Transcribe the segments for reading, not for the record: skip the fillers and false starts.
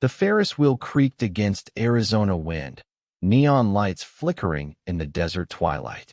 The Ferris wheel creaked against Arizona wind, neon lights flickering in the desert twilight.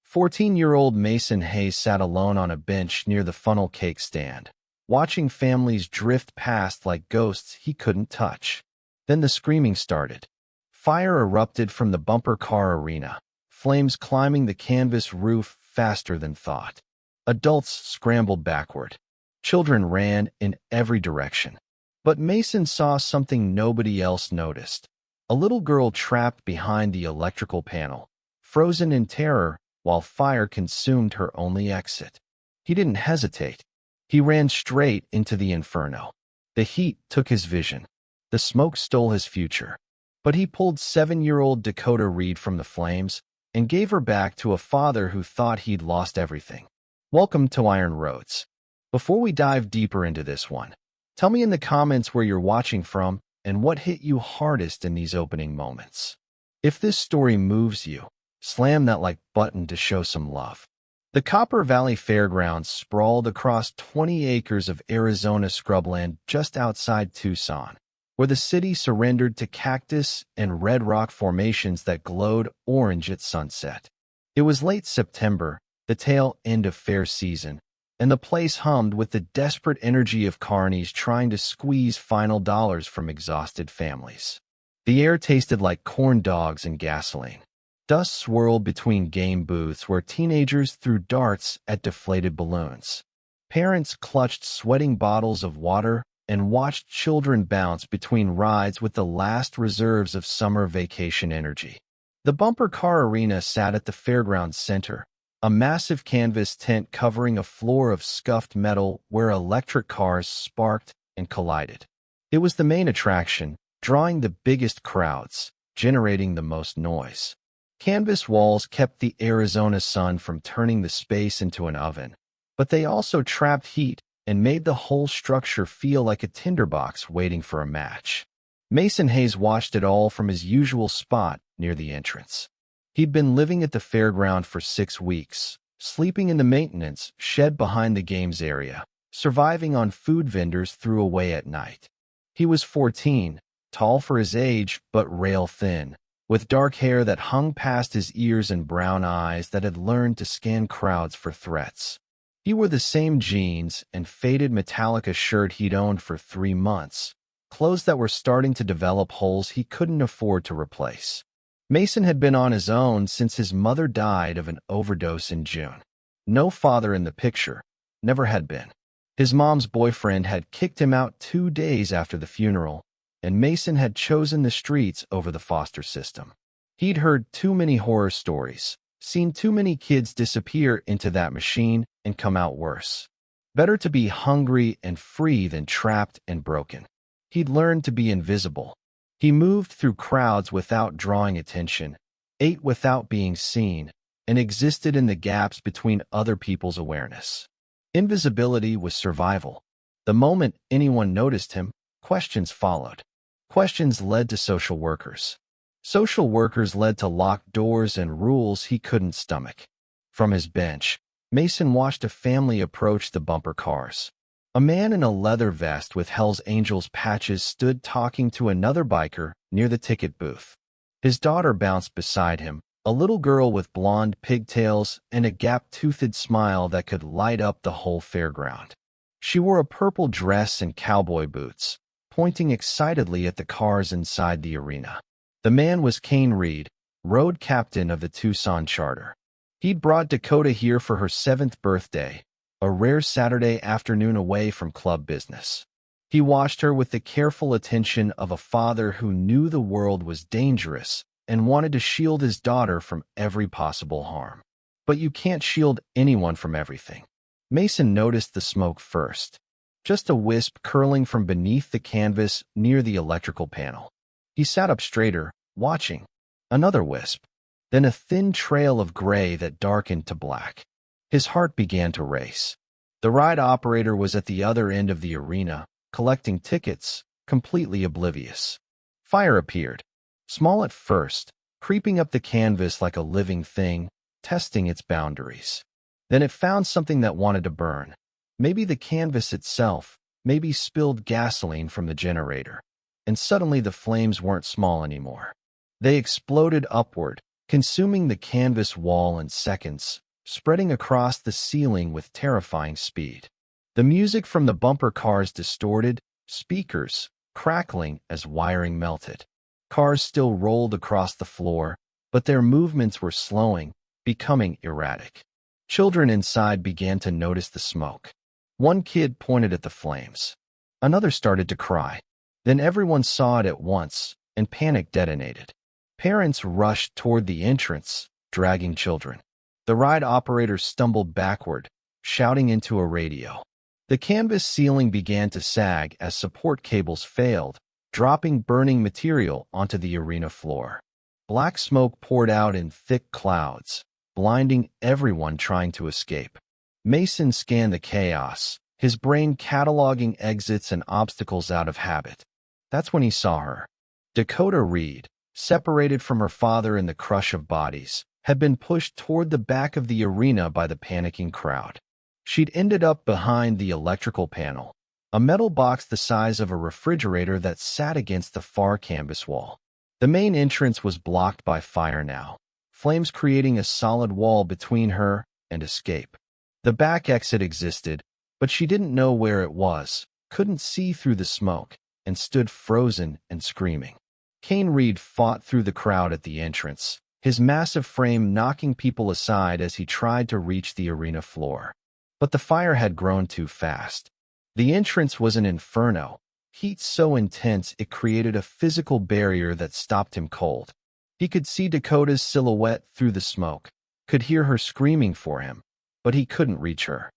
14-year-old Mason Hayes sat alone on a bench near the funnel cake stand, watching families drift past like ghosts he couldn't touch. Then the screaming started. Fire erupted from the bumper car arena, flames climbing the canvas roof faster than thought. Adults scrambled backward. Children ran in every direction. But Mason saw something nobody else noticed. A little girl trapped behind the electrical panel, frozen in terror while fire consumed her only exit. He didn't hesitate. He ran straight into the inferno. The heat took his vision. The smoke stole his future. But he pulled 7-year-old Dakota Reed from the flames and gave her back to a father who thought he'd lost everything. Welcome to Iron Roads. Before we dive deeper into this one, tell me in the comments where you're watching from and what hit you hardest in these opening moments. If this story moves you, slam that like button to show some love. The Copper Valley Fairgrounds sprawled across 20 acres of Arizona scrubland just outside Tucson, where the city surrendered to cactus and red rock formations that glowed orange at sunset. It was late September, the tail end of fair season, and the place hummed with the desperate energy of carnies trying to squeeze final dollars from exhausted families. The air tasted like corn dogs and gasoline. Dust swirled between game booths where teenagers threw darts at deflated balloons. Parents clutched sweating bottles of water and watched children bounce between rides with the last reserves of summer vacation energy. The bumper car arena sat at the fairground center, a massive canvas tent covering a floor of scuffed metal where electric cars sparked and collided. It was the main attraction, drawing the biggest crowds, generating the most noise. Canvas walls kept the Arizona sun from turning the space into an oven, but they also trapped heat and made the whole structure feel like a tinderbox waiting for a match. Mason Hayes watched it all from his usual spot near the entrance. He'd been living at the fairground for 6 weeks, sleeping in the maintenance shed behind the games area, surviving on food vendors threw away at night. He was 14, tall for his age but rail-thin, with dark hair that hung past his ears and brown eyes that had learned to scan crowds for threats. He wore the same jeans and faded Metallica shirt he'd owned for 3 months, clothes that were starting to develop holes he couldn't afford to replace. Mason had been on his own since his mother died of an overdose in June. No father in the picture, never had been. His mom's boyfriend had kicked him out 2 days after the funeral, and Mason had chosen the streets over the foster system. He'd heard too many horror stories, seen too many kids disappear into that machine and come out worse. Better to be hungry and free than trapped and broken. He'd learned to be invisible. He moved through crowds without drawing attention, ate without being seen, and existed in the gaps between other people's awareness. Invisibility was survival. The moment anyone noticed him, questions followed. Questions led to social workers. Social workers led to locked doors and rules he couldn't stomach. From his bench, Mason watched a family approach the bumper cars. A man in a leather vest with Hell's Angels patches stood talking to another biker near the ticket booth. His daughter bounced beside him, a little girl with blonde pigtails and a gap-toothed smile that could light up the whole fairground. She wore a purple dress and cowboy boots, pointing excitedly at the cars inside the arena. The man was Kane Reed, road captain of the Tucson charter. He'd brought Dakota here for her 7th birthday, a rare Saturday afternoon away from club business. He watched her with the careful attention of a father who knew the world was dangerous and wanted to shield his daughter from every possible harm. But you can't shield anyone from everything. Mason noticed the smoke first. Just a wisp curling from beneath the canvas near the electrical panel. He sat up straighter, watching. Another wisp. Then a thin trail of gray that darkened to black. His heart began to race. The ride operator was at the other end of the arena, collecting tickets, completely oblivious. Fire appeared. Small at first, creeping up the canvas like a living thing, testing its boundaries. Then it found something that wanted to burn. Maybe the canvas itself, maybe spilled gasoline from the generator. and suddenly the flames weren't small anymore. They exploded upward, consuming the canvas wall in seconds, spreading across the ceiling with terrifying speed. The music from the bumper cars distorted, speakers crackling as wiring melted. Cars still rolled across the floor, but their movements were slowing, becoming erratic. Children inside began to notice the smoke. One kid pointed at the flames. Another started to cry. Then everyone saw it at once, and panic detonated. Parents rushed toward the entrance, dragging children. The ride operator stumbled backward, shouting into a radio. The canvas ceiling began to sag as support cables failed, dropping burning material onto the arena floor. Black smoke poured out in thick clouds, blinding everyone trying to escape. Mason scanned the chaos, his brain cataloging exits and obstacles out of habit. That's when he saw her. Dakota Reed, separated from her father in the crush of bodies, had been pushed toward the back of the arena by the panicking crowd. She'd ended up behind the electrical panel, a metal box the size of a refrigerator that sat against the far canvas wall. The main entrance was blocked by fire now, flames creating a solid wall between her and escape. The back exit existed, but she didn't know where it was, couldn't see through the smoke, and stood frozen and screaming. Kane Reed fought through the crowd at the entrance, his massive frame knocking people aside as he tried to reach the arena floor. But the fire had grown too fast. The entrance was an inferno, heat so intense it created a physical barrier that stopped him cold. He could see Dakota's silhouette through the smoke, could hear her screaming for him, but he couldn't reach her.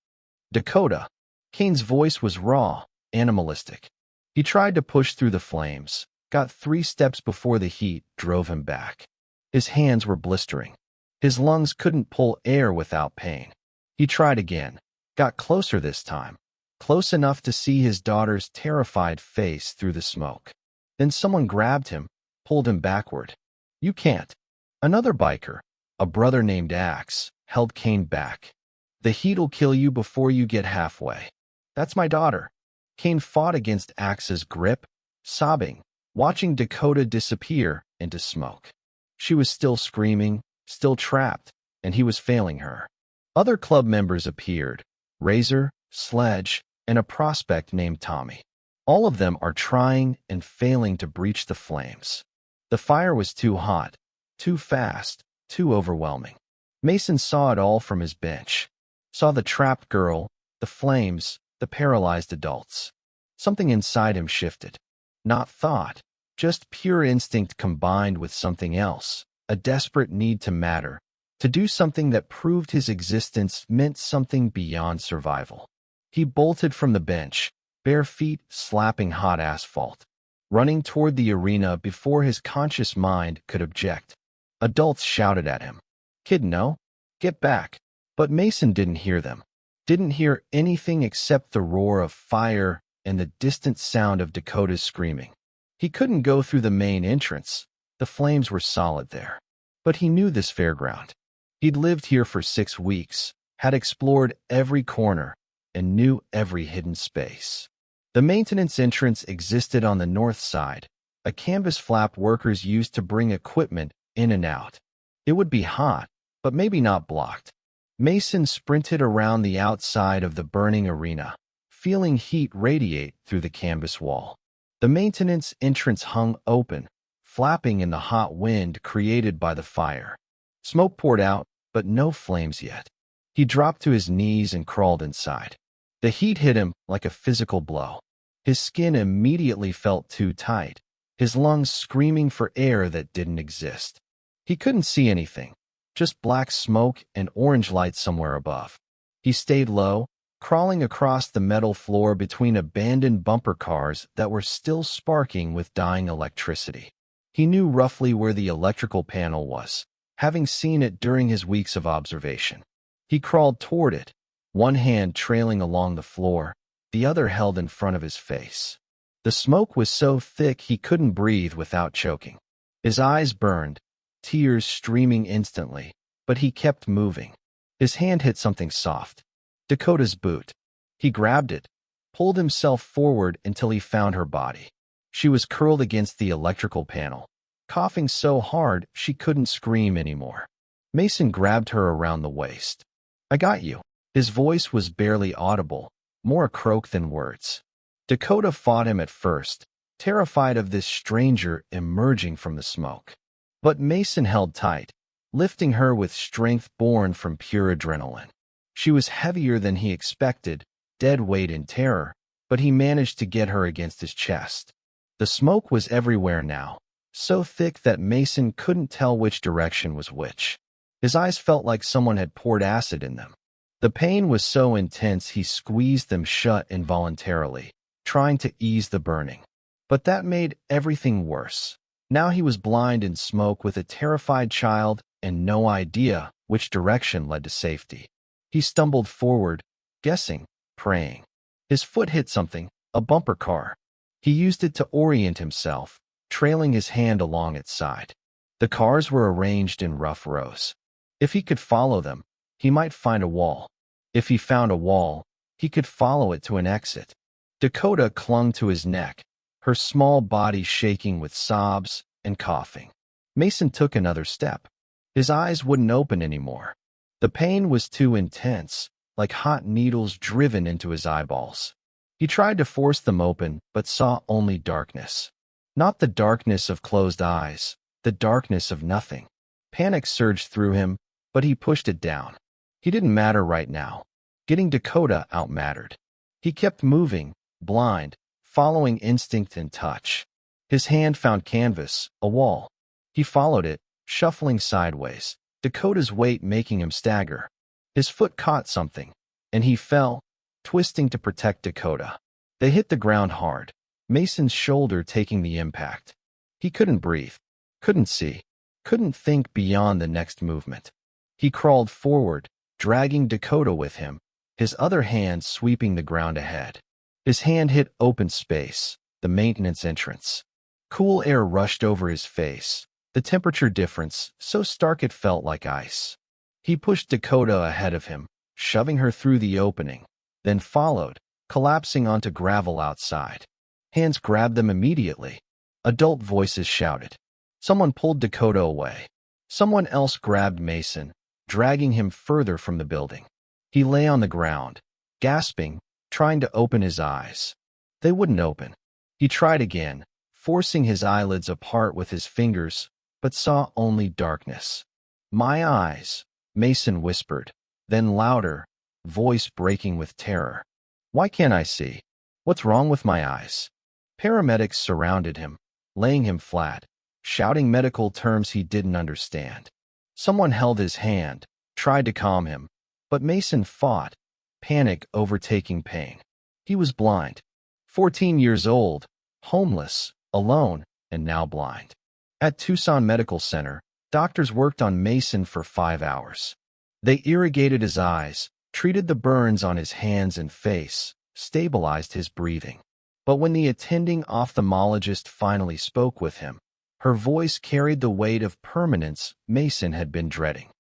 Dakota. Kane's voice was raw, animalistic. He tried to push through the flames, got 3 steps before the heat drove him back. His hands were blistering. His lungs couldn't pull air without pain. He tried again, got closer this time, close enough to see his daughter's terrified face through the smoke. Then someone grabbed him, pulled him backward. You can't. Another biker, a brother named Axe, held Kane back. The heat'll kill you before you get halfway. That's my daughter. Kane fought against Axe's grip, sobbing, watching Dakota disappear into smoke. She was still screaming, still trapped, and he was failing her. Other club members appeared, Razor, Sledge, and a prospect named Tommy. All of them are trying and failing to breach the flames. The fire was too hot, too fast, too overwhelming. Mason saw it all from his bench. Saw the trapped girl, the flames, the paralyzed adults. Something inside him shifted. Not thought, just pure instinct combined with something else, a desperate need to matter, to do something that proved his existence meant something beyond survival. He bolted from the bench, bare feet slapping hot asphalt, running toward the arena before his conscious mind could object. Adults shouted at him. Kid, no. Get back. But Mason didn't hear them. Didn't hear anything except the roar of fire and the distant sound of Dakota's screaming. He couldn't go through the main entrance. The flames were solid there. But he knew this fairground. He'd lived here for 6 weeks, had explored every corner, and knew every hidden space. The maintenance entrance existed on the north side, a canvas flap workers used to bring equipment in and out. It would be hot, but maybe not blocked. Mason sprinted around the outside of the burning arena, feeling heat radiate through the canvas wall. The maintenance entrance hung open, flapping in the hot wind created by the fire. Smoke poured out, but no flames yet. He dropped to his knees and crawled inside. The heat hit him like a physical blow. His skin immediately felt too tight, his lungs screaming for air that didn't exist. He couldn't see anything, just black smoke and orange light somewhere above. He stayed low, crawling across the metal floor between abandoned bumper cars that were still sparking with dying electricity. He knew roughly where the electrical panel was, having seen it during his weeks of observation. He crawled toward it, one hand trailing along the floor, the other held in front of his face. The smoke was so thick he couldn't breathe without choking. His eyes burned, tears streaming instantly, but he kept moving. His hand hit something soft. Dakota's boot. He grabbed it, pulled himself forward until he found her body. She was curled against the electrical panel, coughing so hard she couldn't scream anymore. Mason grabbed her around the waist. "I got you." His voice was barely audible, more a croak than words. Dakota fought him at first, terrified of this stranger emerging from the smoke. But Mason held tight, lifting her with strength born from pure adrenaline. She was heavier than he expected, dead weight in terror, but he managed to get her against his chest. The smoke was everywhere now, so thick that Mason couldn't tell which direction was which. His eyes felt like someone had poured acid in them. The pain was so intense he squeezed them shut involuntarily, trying to ease the burning. But that made everything worse. Now he was blind in smoke with a terrified child and no idea which direction led to safety. He stumbled forward, guessing, praying. His foot hit something, a bumper car. He used it to orient himself, trailing his hand along its side. The cars were arranged in rough rows. If he could follow them, he might find a wall. If he found a wall, he could follow it to an exit. Dakota clung to his neck, her small body shaking with sobs and coughing. Mason took another step. His eyes wouldn't open anymore. The pain was too intense, like hot needles driven into his eyeballs. He tried to force them open, but saw only darkness. Not the darkness of closed eyes, the darkness of nothing. Panic surged through him, but he pushed it down. He didn't matter right now. Getting Dakota out mattered. He kept moving, blind, following instinct and touch. His hand found canvas, a wall. He followed it, shuffling sideways, Dakota's weight making him stagger. His foot caught something, and he fell, twisting to protect Dakota. They hit the ground hard, Mason's shoulder taking the impact. He couldn't breathe, couldn't see, couldn't think beyond the next movement. He crawled forward, dragging Dakota with him, his other hand sweeping the ground ahead. His hand hit open space, the maintenance entrance. Cool air rushed over his face, the temperature difference so stark it felt like ice. He pushed Dakota ahead of him, shoving her through the opening, then followed, collapsing onto gravel outside. Hands grabbed them immediately. Adult voices shouted. Someone pulled Dakota away. Someone else grabbed Mason, dragging him further from the building. He lay on the ground, gasping, trying to open his eyes. They wouldn't open. He tried again, forcing his eyelids apart with his fingers, but saw only darkness. "My eyes," Mason whispered, then louder, voice breaking with terror. "Why can't I see? What's wrong with my eyes?" Paramedics surrounded him, laying him flat, shouting medical terms he didn't understand. Someone held his hand, tried to calm him, but Mason fought, panic overtaking pain. He was blind, 14 years old, homeless, alone, and now blind. At Tucson Medical Center, doctors worked on Mason for 5 hours. They irrigated his eyes, treated the burns on his hands and face, stabilized his breathing. But when the attending ophthalmologist finally spoke with him, her voice carried the weight of permanence Mason had been dreading.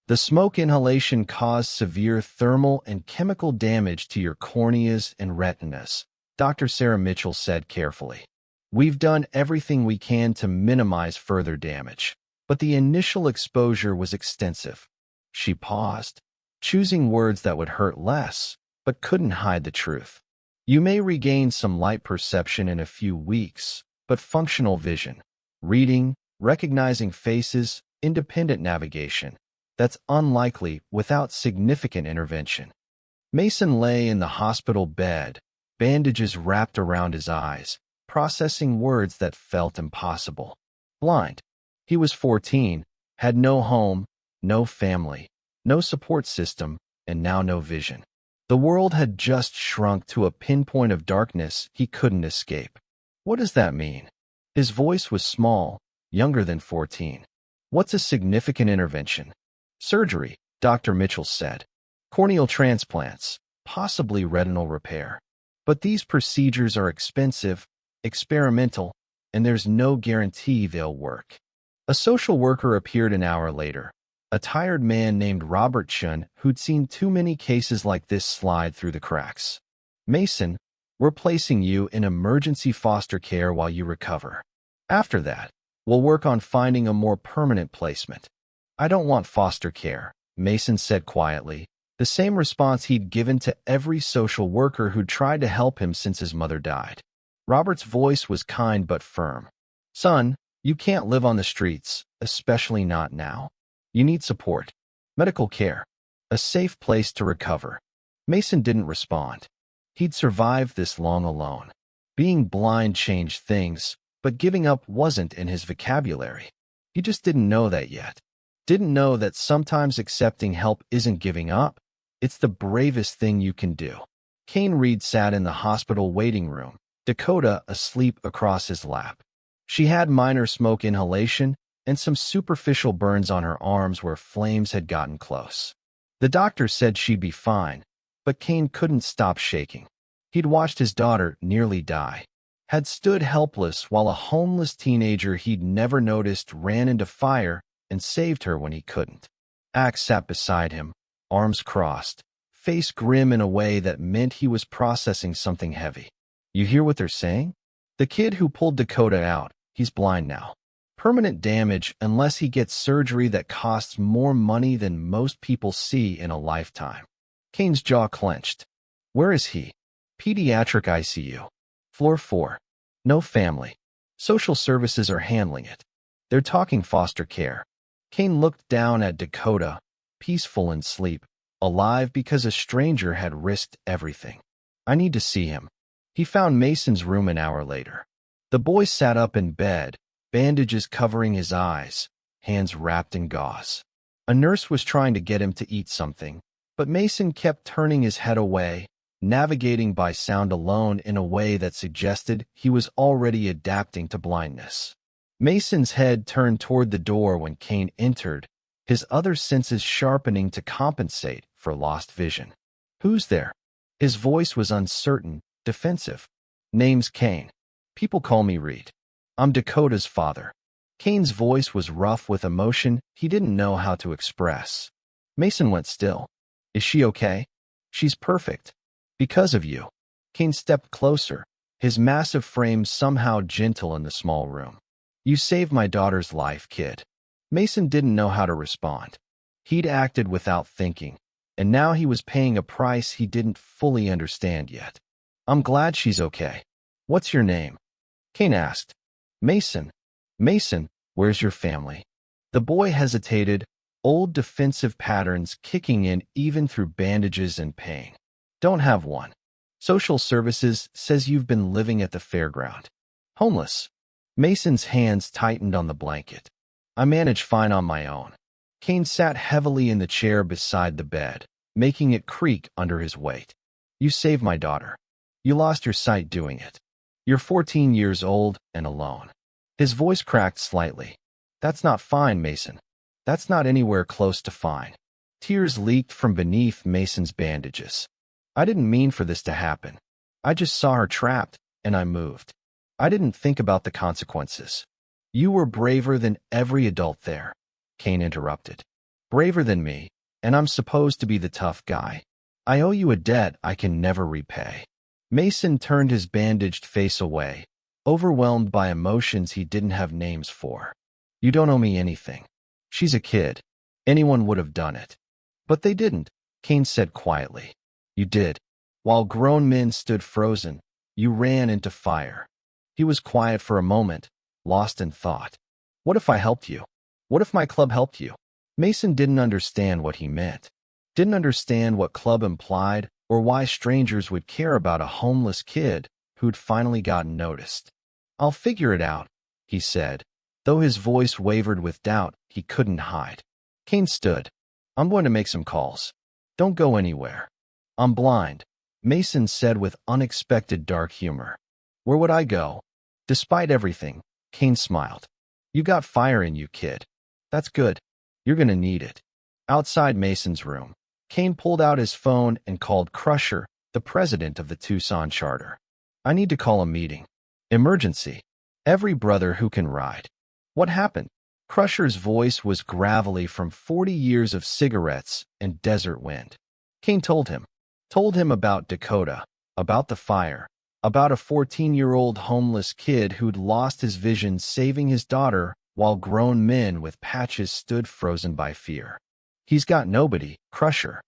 "The smoke inhalation caused severe thermal and chemical damage to your corneas and retinas," Dr. Sarah Mitchell said carefully. "We've done everything we can to minimize further damage, but the initial exposure was extensive." She paused, choosing words that would hurt less, but couldn't hide the truth. "You may regain some light perception in a few weeks, but functional vision, reading, recognizing faces, independent navigation, that's unlikely without significant intervention." Mason lay in the hospital bed, bandages wrapped around his eyes, processing words that felt impossible. Blind. He was 14, had no home, no family, no support system, and now no vision. The world had just shrunk to a pinpoint of darkness he couldn't escape. "What does that mean?" His voice was small, younger than 14. "What's a significant intervention?" "Surgery," Dr. Mitchell said. "Corneal transplants, possibly retinal repair. But these procedures are expensive, experimental, and there's no guarantee they'll work." A social worker appeared an hour later, a tired man named Robert Chun who'd seen too many cases like this slide through the cracks. "Mason," We're placing you in emergency foster care while you recover. After that, we'll work on finding a more permanent placement. I don't want foster care, Mason said quietly, the same response he'd given to every social worker who'd tried to help him since his mother died. Robert's voice was kind but firm. Son, you can't live on the streets, especially not now. You need support, medical care, a safe place to recover. Mason didn't respond. He'd survived this long alone. Being blind changed things, but giving up wasn't in his vocabulary. He just didn't know that yet. Didn't know that sometimes accepting help isn't giving up. It's the bravest thing you can do. Kane Reed sat in the hospital waiting room, Dakota asleep across his lap. She had minor smoke inhalation and some superficial burns on her arms where flames had gotten close. The doctor said she'd be fine, but Kane couldn't stop shaking. He'd watched his daughter nearly die, had stood helpless while a homeless teenager he'd never noticed ran into fire and saved her when he couldn't. Axe sat beside him, arms crossed, face grim in a way that meant he was processing something heavy. You hear what they're saying? The kid who pulled Dakota out, he's blind now. Permanent damage unless he gets surgery that costs more money than most people see in a lifetime. Kane's jaw clenched. Where is he? Pediatric ICU. Floor 4. No family. Social services are handling it. They're talking foster care. Kane looked down at Dakota, peaceful in sleep, alive because a stranger had risked everything. I need to see him. He found Mason's room an hour later. The boy sat up in bed, bandages covering his eyes, hands wrapped in gauze. A nurse was trying to get him to eat something, but Mason kept turning his head away, navigating by sound alone in a way that suggested he was already adapting to blindness. Mason's head turned toward the door when Kane entered, his other senses sharpening to compensate for lost vision. Who's there? His voice was uncertain, defensive. Name's Kane. People call me Reed. I'm Dakota's father. Kane's voice was rough with emotion he didn't know how to express. Mason went still. Is she okay? She's perfect. Because of you. Kane stepped closer, his massive frame somehow gentle in the small room. You saved my daughter's life, kid. Mason didn't know how to respond. He'd acted without thinking, and now he was paying a price he didn't fully understand yet. I'm glad she's okay. What's your name? Kane asked. Mason. Mason, where's your family? The boy hesitated, old defensive patterns kicking in even through bandages and pain. Don't have one. Social services says you've been living at the fairground. Homeless. Mason's hands tightened on the blanket. I manage fine on my own. Kane sat heavily in the chair beside the bed, making it creak under his weight. You saved my daughter. You lost your sight doing it. You're 14 years old and alone. His voice cracked slightly. That's not fine, Mason. That's not anywhere close to fine. Tears leaked from beneath Mason's bandages. I didn't mean for this to happen. I just saw her trapped, and I moved. I didn't think about the consequences. You were braver than every adult there, Kane interrupted. Braver than me, and I'm supposed to be the tough guy. I owe you a debt I can never repay. Mason turned his bandaged face away, overwhelmed by emotions he didn't have names for. You don't owe me anything. She's a kid. Anyone would have done it. But they didn't, Kane said quietly. You did. While grown men stood frozen, you ran into fire. He was quiet for a moment, lost in thought. What if I helped you? What if my club helped you? Mason didn't understand what he meant. Didn't understand what club implied or why strangers would care about a homeless kid who'd finally gotten noticed. I'll figure it out, he said, though his voice wavered with doubt he couldn't hide. Kane stood. I'm going to make some calls. Don't go anywhere. I'm blind, Mason said with unexpected dark humor. Where would I go? Despite everything, Kane smiled. You got fire in you, kid. That's good. You're gonna need it. Outside Mason's room, Kane pulled out his phone and called Crusher, the president of the Tucson charter. I need to call a meeting. Emergency. Every brother who can ride. What happened? Crusher's voice was gravelly from 40 years of cigarettes and desert wind. Kane told him about Dakota, about the fire, About a 14-year-old homeless kid who'd lost his vision saving his daughter while grown men with patches stood frozen by fear. He's got nobody, Crusher.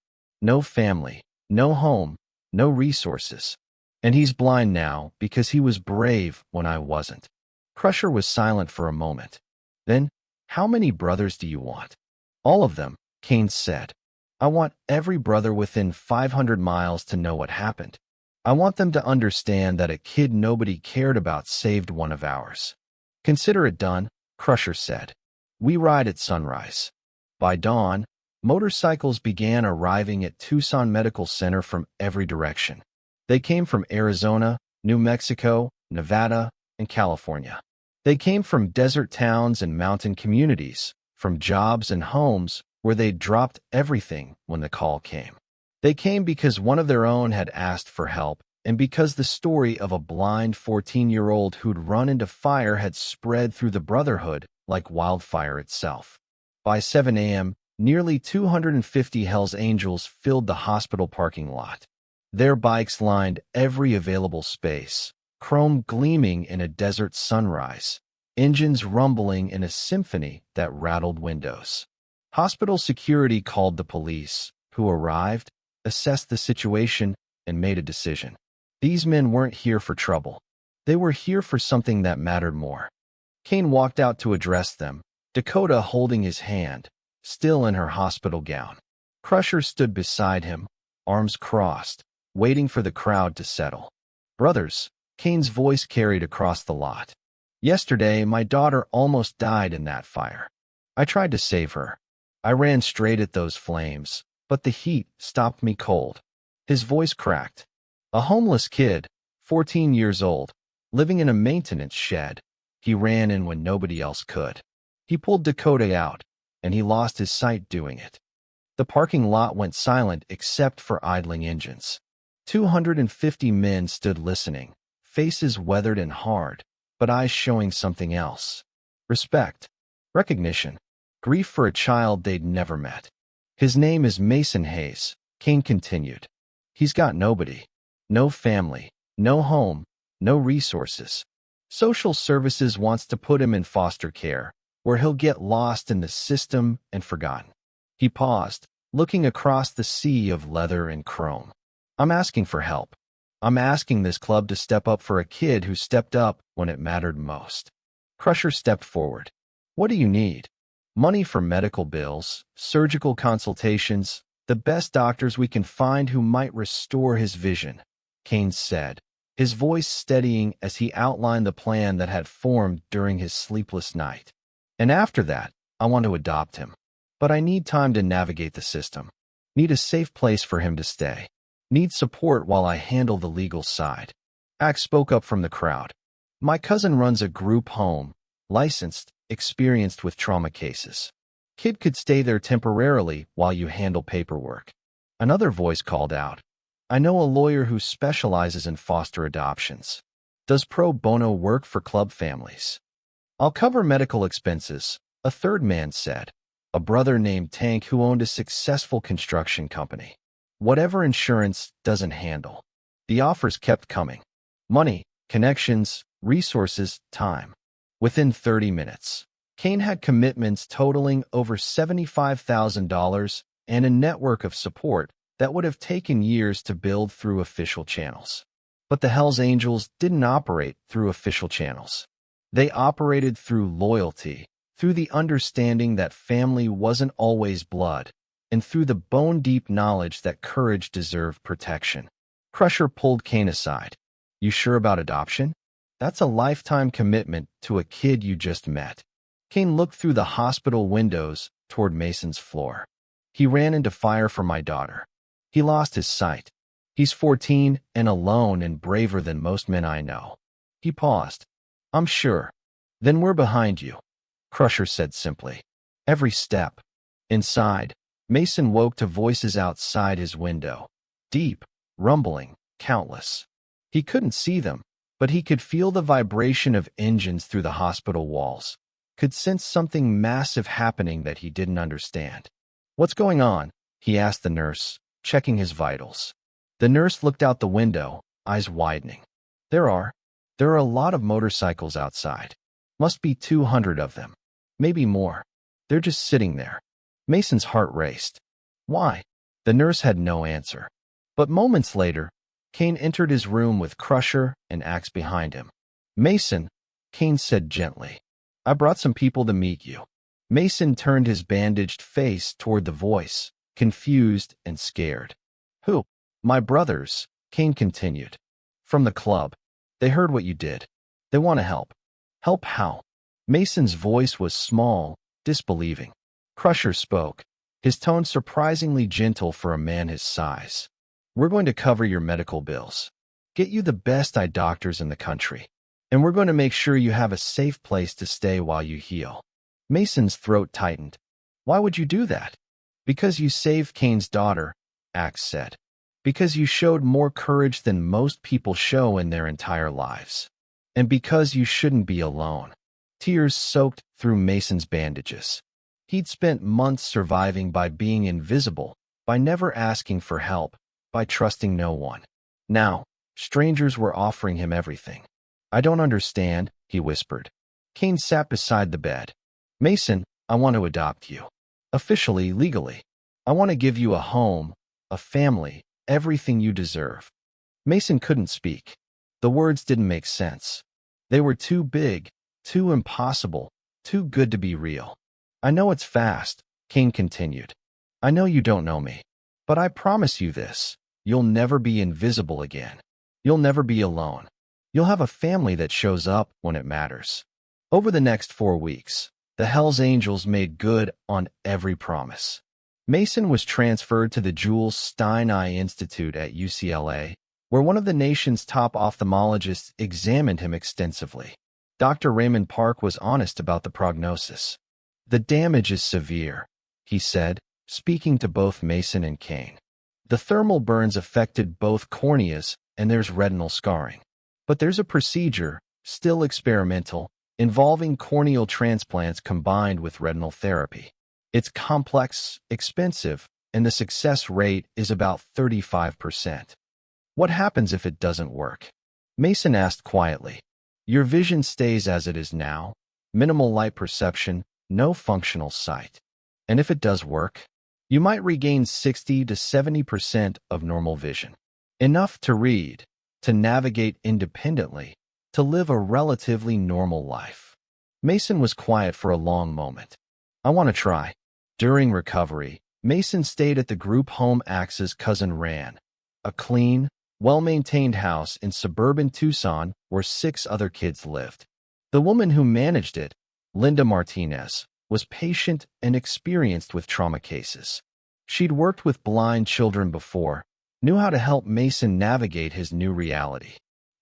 No family, no home, no resources. And he's blind now because he was brave when I wasn't. Crusher was silent for a moment. Then, how many brothers do you want? All of them, Kane said. I want every brother within 500 miles to know what happened. I want them to understand that a kid nobody cared about saved one of ours. Consider it done, Crusher said. We ride at sunrise. By dawn, motorcycles began arriving at Tucson Medical Center from every direction. They came from Arizona, New Mexico, Nevada, and California. They came from desert towns and mountain communities, from jobs and homes where they'd dropped everything when the call came. They came because one of their own had asked for help, and because the story of a blind 14-year-old who'd run into fire had spread through the Brotherhood like wildfire itself. By 7 a.m., nearly 250 Hells Angels filled the hospital parking lot. Their bikes lined every available space, chrome gleaming in a desert sunrise, engines rumbling in a symphony that rattled windows. Hospital security called the police, who arrived, assessed the situation, and made a decision. These men weren't here for trouble. They were here for something that mattered more. Kane walked out to address them, Dakota holding his hand, still in her hospital gown. Crusher stood beside him, arms crossed, waiting for the crowd to settle. Brothers, Kane's voice carried across the lot. Yesterday, my daughter almost died in that fire. I tried to save her. I ran straight at those flames, but the heat stopped me cold. His voice cracked. A homeless kid, 14 years old, living in a maintenance shed. He ran in when nobody else could. He pulled Dakota out, and he lost his sight doing it. The parking lot went silent except for idling engines. 250 men stood listening, faces weathered and hard, but eyes showing something else. Respect, recognition, grief for a child they'd never met. His name is Mason Hayes, Kane continued. He's got nobody. No family, no home, no resources. Social services wants to put him in foster care, where he'll get lost in the system and forgotten. He paused, looking across the sea of leather and chrome. I'm asking for help. I'm asking this club to step up for a kid who stepped up when it mattered most. Crusher stepped forward. What do you need? Money for medical bills, surgical consultations, the best doctors we can find who might restore his vision, Kane said, his voice steadying as he outlined the plan that had formed during his sleepless night. And after that, I want to adopt him. But I need time to navigate the system. Need a safe place for him to stay. Need support while I handle the legal side. Axe spoke up from the crowd. My cousin runs a group home, licensed, experienced with trauma cases. Kid could stay there temporarily while you handle paperwork. Another voice called out. I know a lawyer who specializes in foster adoptions. Does pro bono work for club families. I'll cover medical expenses, a third man said. A brother named Tank who owned a successful construction company. Whatever insurance doesn't handle. The offers kept coming. Money, connections, resources, time. Within 30 minutes, Kane had commitments totaling over $75,000 and a network of support that would have taken years to build through official channels. But the Hells Angels didn't operate through official channels. They operated through loyalty, through the understanding that family wasn't always blood, and through the bone-deep knowledge that courage deserved protection. Crusher pulled Kane aside. You sure about adoption? That's a lifetime commitment to a kid you just met. Kane looked through the hospital windows toward Mason's floor. He ran into fire for my daughter. He lost his sight. He's 14 and alone and braver than most men I know. He paused. I'm sure. Then we're behind you, Crusher said simply. Every step. Inside, Mason woke to voices outside his window. Deep, rumbling, countless. He couldn't see them, but he could feel the vibration of engines through the hospital walls, could sense something massive happening that he didn't understand. What's going on? He asked the nurse, checking his vitals. The nurse looked out the window, eyes widening. There are. There are a lot of motorcycles outside. Must be 200 of them. Maybe more. They're just sitting there. Mason's heart raced. Why? The nurse had no answer. But moments later, Kane entered his room with Crusher and Axe behind him. Mason, Kane said gently, I brought some people to meet you. Mason turned his bandaged face toward the voice, confused and scared. Who? My brothers, Kane continued. From the club. They heard what you did. They want to help. Help how? Mason's voice was small, disbelieving. Crusher spoke, his tone surprisingly gentle for a man his size. We're going to cover your medical bills, get you the best eye doctors in the country, and we're going to make sure you have a safe place to stay while you heal. Mason's throat tightened. Why would you do that? Because you saved Kane's daughter, Axe said. Because you showed more courage than most people show in their entire lives. And because you shouldn't be alone. Tears soaked through Mason's bandages. He'd spent months surviving by being invisible, by never asking for help, by trusting no one. Now, strangers were offering him everything. I don't understand, he whispered. Kane sat beside the bed. Mason, I want to adopt you. Officially, legally. I want to give you a home, a family, everything you deserve. Mason couldn't speak. The words didn't make sense. They were too big, too impossible, too good to be real. I know it's fast, Kane continued. I know you don't know me. But I promise you this. You'll never be invisible again. You'll never be alone. You'll have a family that shows up when it matters. Over the next 4 weeks, the Hells Angels made good on every promise. Mason was transferred to the Jules Stein Eye Institute at UCLA, where one of the nation's top ophthalmologists examined him extensively. Dr. Raymond Park was honest about the prognosis. The damage is severe, he said, speaking to both Mason and Kane. The thermal burns affected both corneas, and there's retinal scarring. But there's a procedure, still experimental, involving corneal transplants combined with retinal therapy. It's complex, expensive, and the success rate is about 35%. What happens if it doesn't work? Mason asked quietly. Your vision stays as it is now, minimal light perception, no functional sight. And if it does work, you might regain 60 to 70% of normal vision. Enough to read, to navigate independently, to live a relatively normal life. Mason was quiet for a long moment. I want to try. During recovery, Mason stayed at the group home Axe's cousin ran, a clean, well-maintained house in suburban Tucson where 6 other kids lived. The woman who managed it, Linda Martinez, was patient and experienced with trauma cases. She'd worked with blind children before, knew how to help Mason navigate his new reality.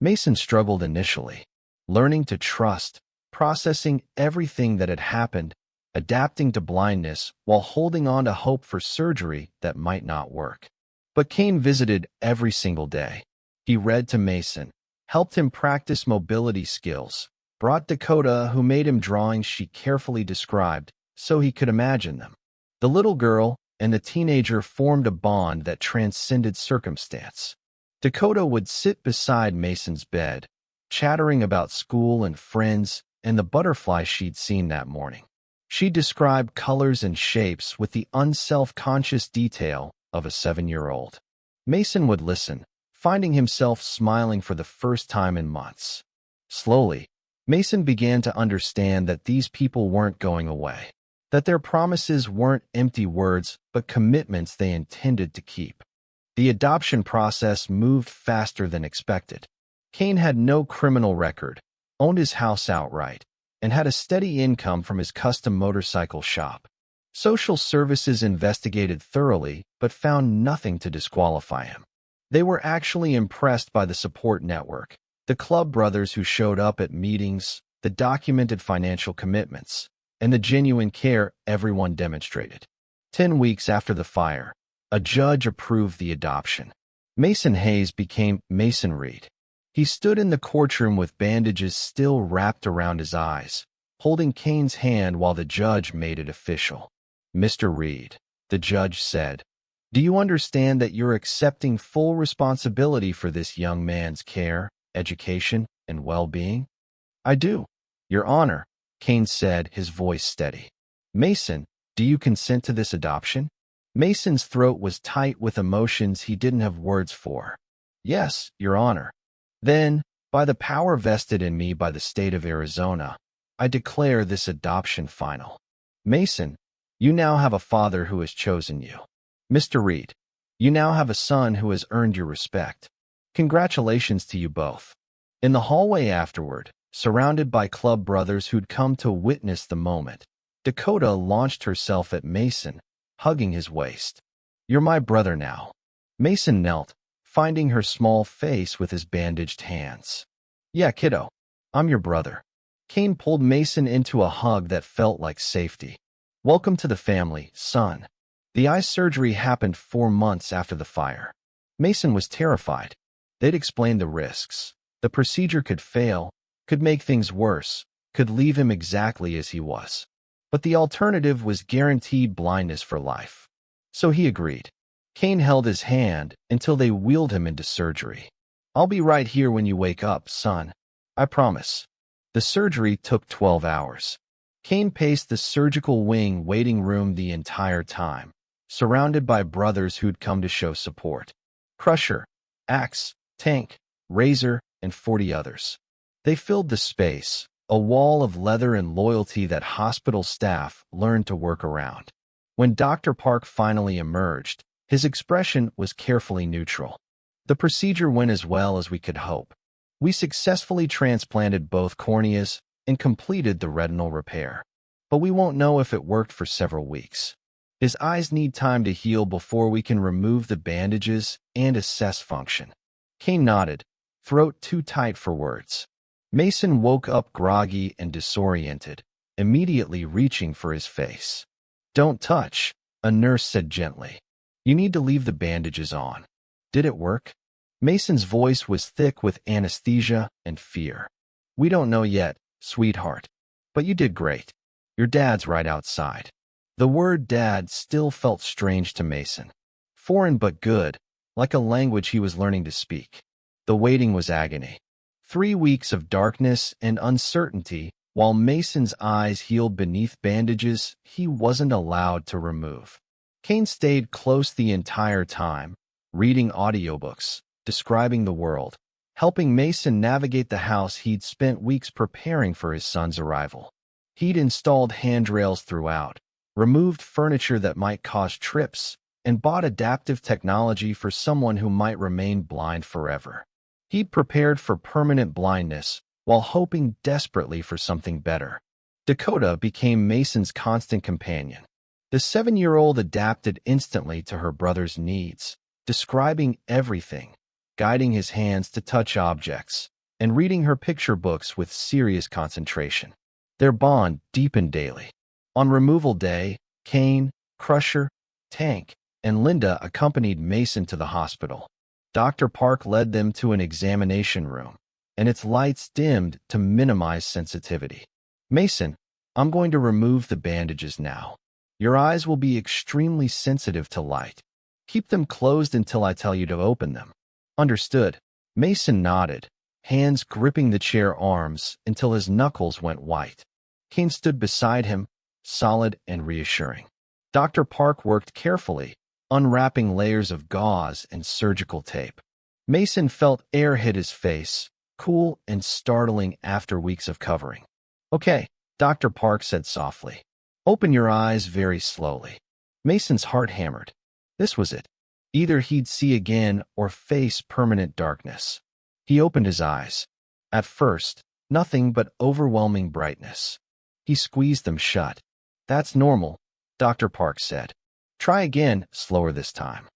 Mason struggled initially, learning to trust, processing everything that had happened, adapting to blindness while holding on to hope for surgery that might not work. But Kane visited every single day. He read to Mason, helped him practice mobility skills, brought Dakota, who made him drawings she carefully described so he could imagine them. The little girl and the teenager formed a bond that transcended circumstance. Dakota would sit beside Mason's bed, chattering about school and friends and the butterfly she'd seen that morning. She described colors and shapes with the unself-conscious detail of a 7-year-old. Mason would listen, finding himself smiling for the first time in months. Slowly, Mason began to understand that these people weren't going away, that their promises weren't empty words but commitments they intended to keep. The adoption process moved faster than expected. Kane had no criminal record, owned his house outright, and had a steady income from his custom motorcycle shop. Social services investigated thoroughly but found nothing to disqualify him. They were actually impressed by the support network, the club brothers who showed up at meetings, the documented financial commitments, and the genuine care everyone demonstrated. 10 weeks after the fire, a judge approved the adoption. Mason Hayes became Mason Reed. He stood in the courtroom with bandages still wrapped around his eyes, holding Kane's hand while the judge made it official. Mr. Reed, the judge said, do you understand that you're accepting full responsibility for this young man's care, education, and well-being? I do, Your Honor, Kane said, his voice steady. Mason, do you consent to this adoption? Mason's throat was tight with emotions he didn't have words for. Yes, Your Honor. Then, by the power vested in me by the state of Arizona, I declare this adoption final. Mason, you now have a father who has chosen you. Mr. Reed, you now have a son who has earned your respect. Congratulations to you both. In the hallway afterward, surrounded by club brothers who'd come to witness the moment, Dakota launched herself at Mason, hugging his waist. You're my brother now. Mason knelt, finding her small face with his bandaged hands. Yeah, kiddo, I'm your brother. Kane pulled Mason into a hug that felt like safety. Welcome to the family, son. The eye surgery happened 4 months after the fire. Mason was terrified. They'd explained the risks. The procedure could fail, could make things worse, could leave him exactly as he was. But the alternative was guaranteed blindness for life. So he agreed. Kane held his hand until they wheeled him into surgery. I'll be right here when you wake up, son. I promise. The surgery took 12 hours. Kane paced the surgical wing waiting room the entire time, surrounded by brothers who'd come to show support. Crusher, Axe, Tank, Razor, and 40 others. They filled the space, a wall of leather and loyalty that hospital staff learned to work around. When Dr. Park finally emerged, his expression was carefully neutral. The procedure went as well as we could hope. We successfully transplanted both corneas and completed the retinal repair. But we won't know if it worked for several weeks. His eyes need time to heal before we can remove the bandages and assess function. Kane nodded, throat too tight for words. Mason woke up groggy and disoriented, immediately reaching for his face. Don't touch, a nurse said gently. You need to leave the bandages on. Did it work? Mason's voice was thick with anesthesia and fear. We don't know yet, sweetheart. But you did great. Your dad's right outside. The word dad still felt strange to Mason. Foreign but good, like a language he was learning to speak. The waiting was agony. 3 weeks of darkness and uncertainty, while Mason's eyes healed beneath bandages he wasn't allowed to remove. Kane stayed close the entire time, reading audiobooks, describing the world, helping Mason navigate the house he'd spent weeks preparing for his son's arrival. He'd installed handrails throughout, removed furniture that might cause trips, and bought adaptive technology for someone who might remain blind forever. He'd prepared for permanent blindness while hoping desperately for something better. Dakota became Mason's constant companion. The 7-year-old adapted instantly to her brother's needs, describing everything, guiding his hands to touch objects, and reading her picture books with serious concentration. Their bond deepened daily. On removal day, Kane, Crusher, Tank, and Linda accompanied Mason to the hospital. Dr. Park led them to an examination room, and its lights dimmed to minimize sensitivity. Mason, I'm going to remove the bandages now. Your eyes will be extremely sensitive to light. Keep them closed until I tell you to open them. Understood. Mason nodded, hands gripping the chair arms until his knuckles went white. Kane stood beside him, solid and reassuring. Dr. Park worked carefully, unwrapping layers of gauze and surgical tape. Mason felt air hit his face, cool and startling after weeks of covering. Okay, Dr. Park said softly. Open your eyes very slowly. Mason's heart hammered. This was it. Either he'd see again or face permanent darkness. He opened his eyes. At first, nothing but overwhelming brightness. He squeezed them shut. That's normal, Dr. Park said. Try again, slower this time.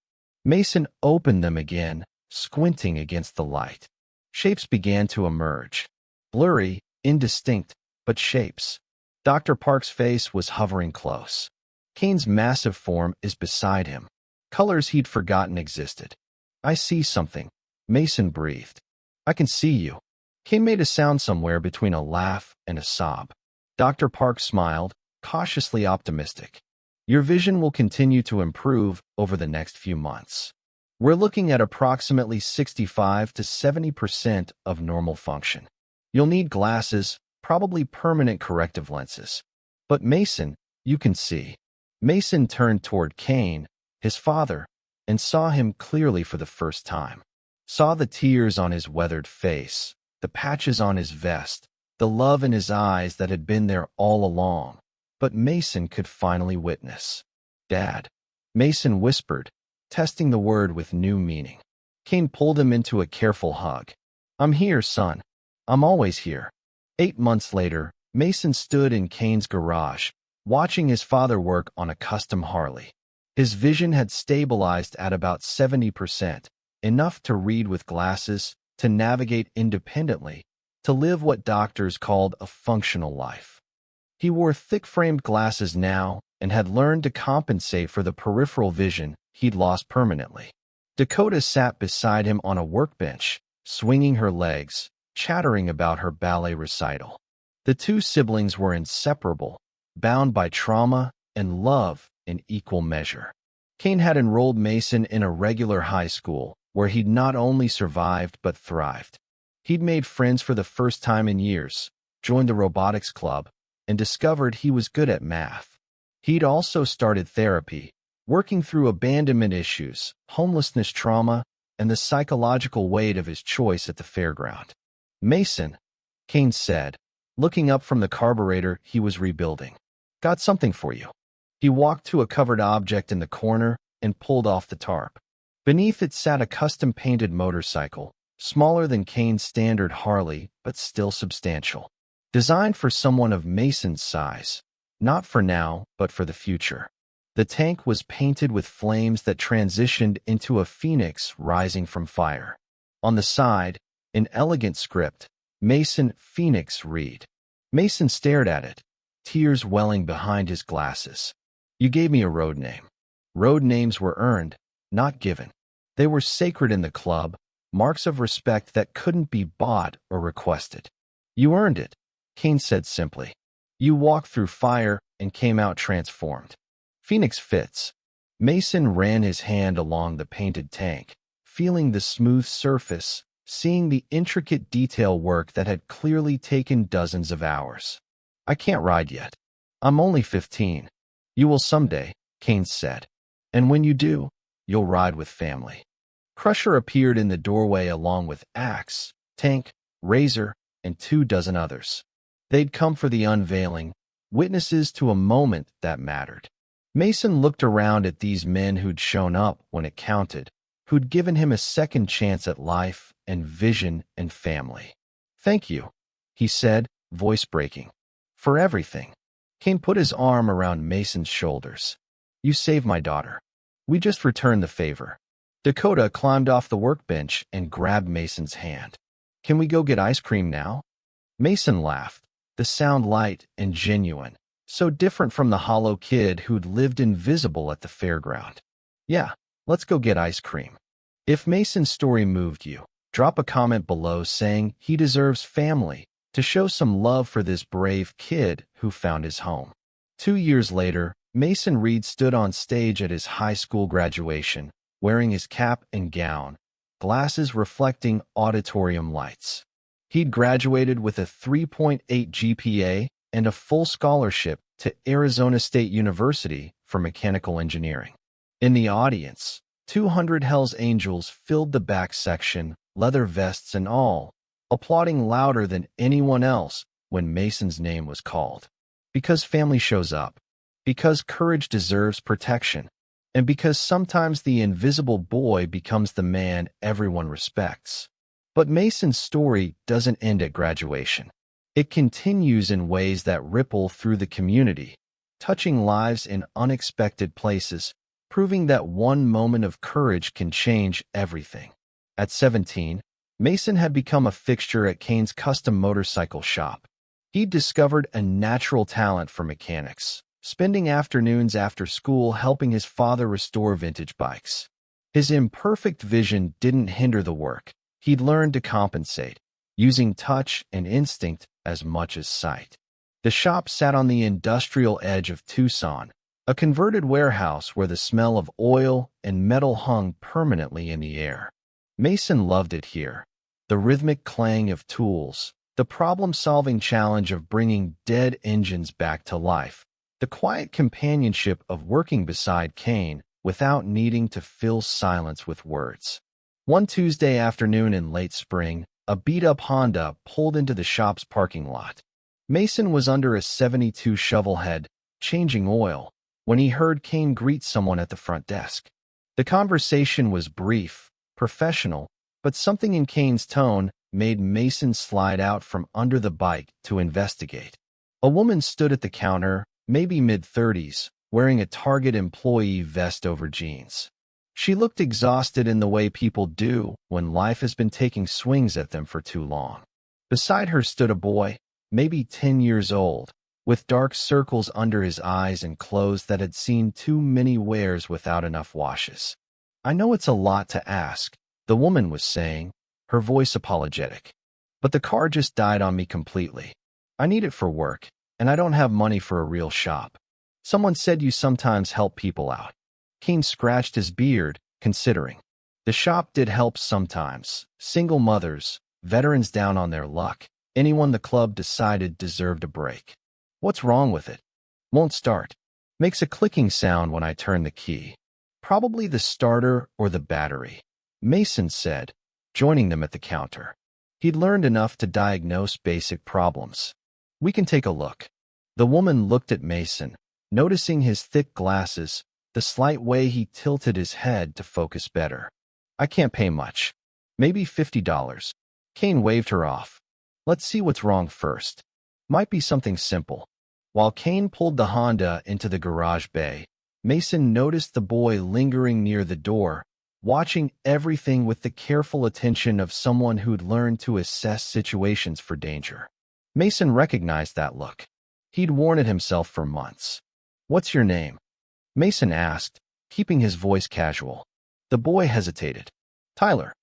Mason opened them again, squinting against the light. Shapes began to emerge. Blurry, indistinct, but shapes. Dr. Park's face was hovering close. Kane's massive form is beside him. Colors he'd forgotten existed. I see something, Mason breathed. I can see you. Kane made a sound somewhere between a laugh and a sob. Dr. Park smiled, cautiously optimistic. Your vision will continue to improve over the next few months. We're looking at approximately 65 to 70% of normal function. You'll need glasses, probably permanent corrective lenses. But Mason, you can see. Mason turned toward Kane, his father, and saw him clearly for the first time. Saw the tears on his weathered face, the patches on his vest, the love in his eyes that had been there all along. But Mason could finally witness. "Dad," Mason whispered, testing the word with new meaning. Kane pulled him into a careful hug. "I'm here, son. I'm always here." 8 months later, Mason stood in Kane's garage, watching his father work on a custom Harley. His vision had stabilized at about 70%, enough to read with glasses, to navigate independently, to live what doctors called a functional life. He wore thick-framed glasses now and had learned to compensate for the peripheral vision he'd lost permanently. Dakota sat beside him on a workbench, swinging her legs, chattering about her ballet recital. The two siblings were inseparable, bound by trauma and love in equal measure. Kane had enrolled Mason in a regular high school, where he'd not only survived but thrived. He'd made friends for the first time in years, joined the robotics club, and discovered he was good at math. He'd also started therapy, working through abandonment issues, homelessness trauma, and the psychological weight of his choice at the fairground. "Mason," Kane said, looking up from the carburetor he was rebuilding. "Got something for you." He walked to a covered object in the corner and pulled off the tarp. Beneath it sat a custom-painted motorcycle, smaller than Kane's standard Harley, but still substantial. Designed for someone of Mason's size, not for now, but for the future. The tank was painted with flames that transitioned into a phoenix rising from fire. On the side, in elegant script, Mason Phoenix read. Mason stared at it, tears welling behind his glasses. "You gave me a road name." Road names were earned, not given. They were sacred in the club, marks of respect that couldn't be bought or requested. "You earned it," Kane said simply. "You walked through fire and came out transformed." "Phoenix fits." Mason ran his hand along the painted tank, feeling the smooth surface, seeing the intricate detail work that had clearly taken dozens of hours. "I can't ride yet. I'm only 15. "You will someday," Kane said. "And when you do, you'll ride with family." Crusher appeared in the doorway along with Axe, Tank, Razor, and 24 others. They'd come for the unveiling, witnesses to a moment that mattered. Mason looked around at these men who'd shown up when it counted, who'd given him a second chance at life and vision and family. "Thank you," he said, voice breaking. "For everything." Kane put his arm around Mason's shoulders. "You saved my daughter. We just returned the favor." Dakota climbed off the workbench and grabbed Mason's hand. "Can we go get ice cream now?" Mason laughed, the sound light and genuine, so different from the hollow kid who'd lived invisible at the fairground. "Yeah, let's go get ice cream." If Mason's story moved you, drop a comment below saying he deserves family, to show some love for this brave kid who found his home. 2 years later, Mason Reed stood on stage at his high school graduation, wearing his cap and gown, glasses reflecting auditorium lights. He'd graduated with a 3.8 GPA and a full scholarship to Arizona State University for mechanical engineering. In the audience, 200 Hells Angels filled the back section, leather vests and all, applauding louder than anyone else when Mason's name was called. Because family shows up, because courage deserves protection, and because sometimes the invisible boy becomes the man everyone respects. But Mason's story doesn't end at graduation. It continues in ways that ripple through the community, touching lives in unexpected places, proving that one moment of courage can change everything. At 17, Mason had become a fixture at Kane's custom motorcycle shop. He'd discovered a natural talent for mechanics, spending afternoons after school helping his father restore vintage bikes. His imperfect vision didn't hinder the work. He'd learned to compensate, using touch and instinct as much as sight. The shop sat on the industrial edge of Tucson, A converted warehouse where the smell of oil and metal hung permanently in the air. Mason loved it here. The rhythmic clang of tools, the problem-solving challenge of bringing dead engines back to life, the quiet companionship of working beside Kane without needing to fill silence with words. One Tuesday afternoon in late spring, a beat-up Honda pulled into the shop's parking lot. Mason was under a 72 shovelhead, changing oil, when he heard Kane greet someone at the front desk. The conversation was brief, professional, but something in Kane's tone made Mason slide out from under the bike to investigate. A woman stood at the counter, maybe mid-30s, wearing a Target employee vest over jeans. She looked exhausted in the way people do when life has been taking swings at them for too long. Beside her stood a boy, maybe 10 years old, with dark circles under his eyes and clothes that had seen too many wears without enough washes. "I know it's a lot to ask," the woman was saying, her voice apologetic. "But the car just died on me completely. I need it for work, and I don't have money for a real shop. Someone said you sometimes help people out." Kane scratched his beard, considering. The shop did help sometimes. Single mothers, veterans down on their luck, anyone the club decided deserved a break. "What's wrong with it?" "Won't start. Makes a clicking sound when I turn the key. Probably the starter or the battery," Mason said, joining them at the counter. He'd learned enough to diagnose basic problems. "We can take a look." The woman looked at Mason, noticing his thick glasses, the slight way he tilted his head to focus better. "I can't pay much. Maybe $50. Kane waved her off. "Let's see what's wrong first. Might be something simple." While Kane pulled the Honda into the garage bay, Mason noticed the boy lingering near the door, watching everything with the careful attention of someone who'd learned to assess situations for danger. Mason recognized that look. He'd worn it himself for months. "What's your name?" Mason asked, keeping his voice casual. The boy hesitated. "Tyler."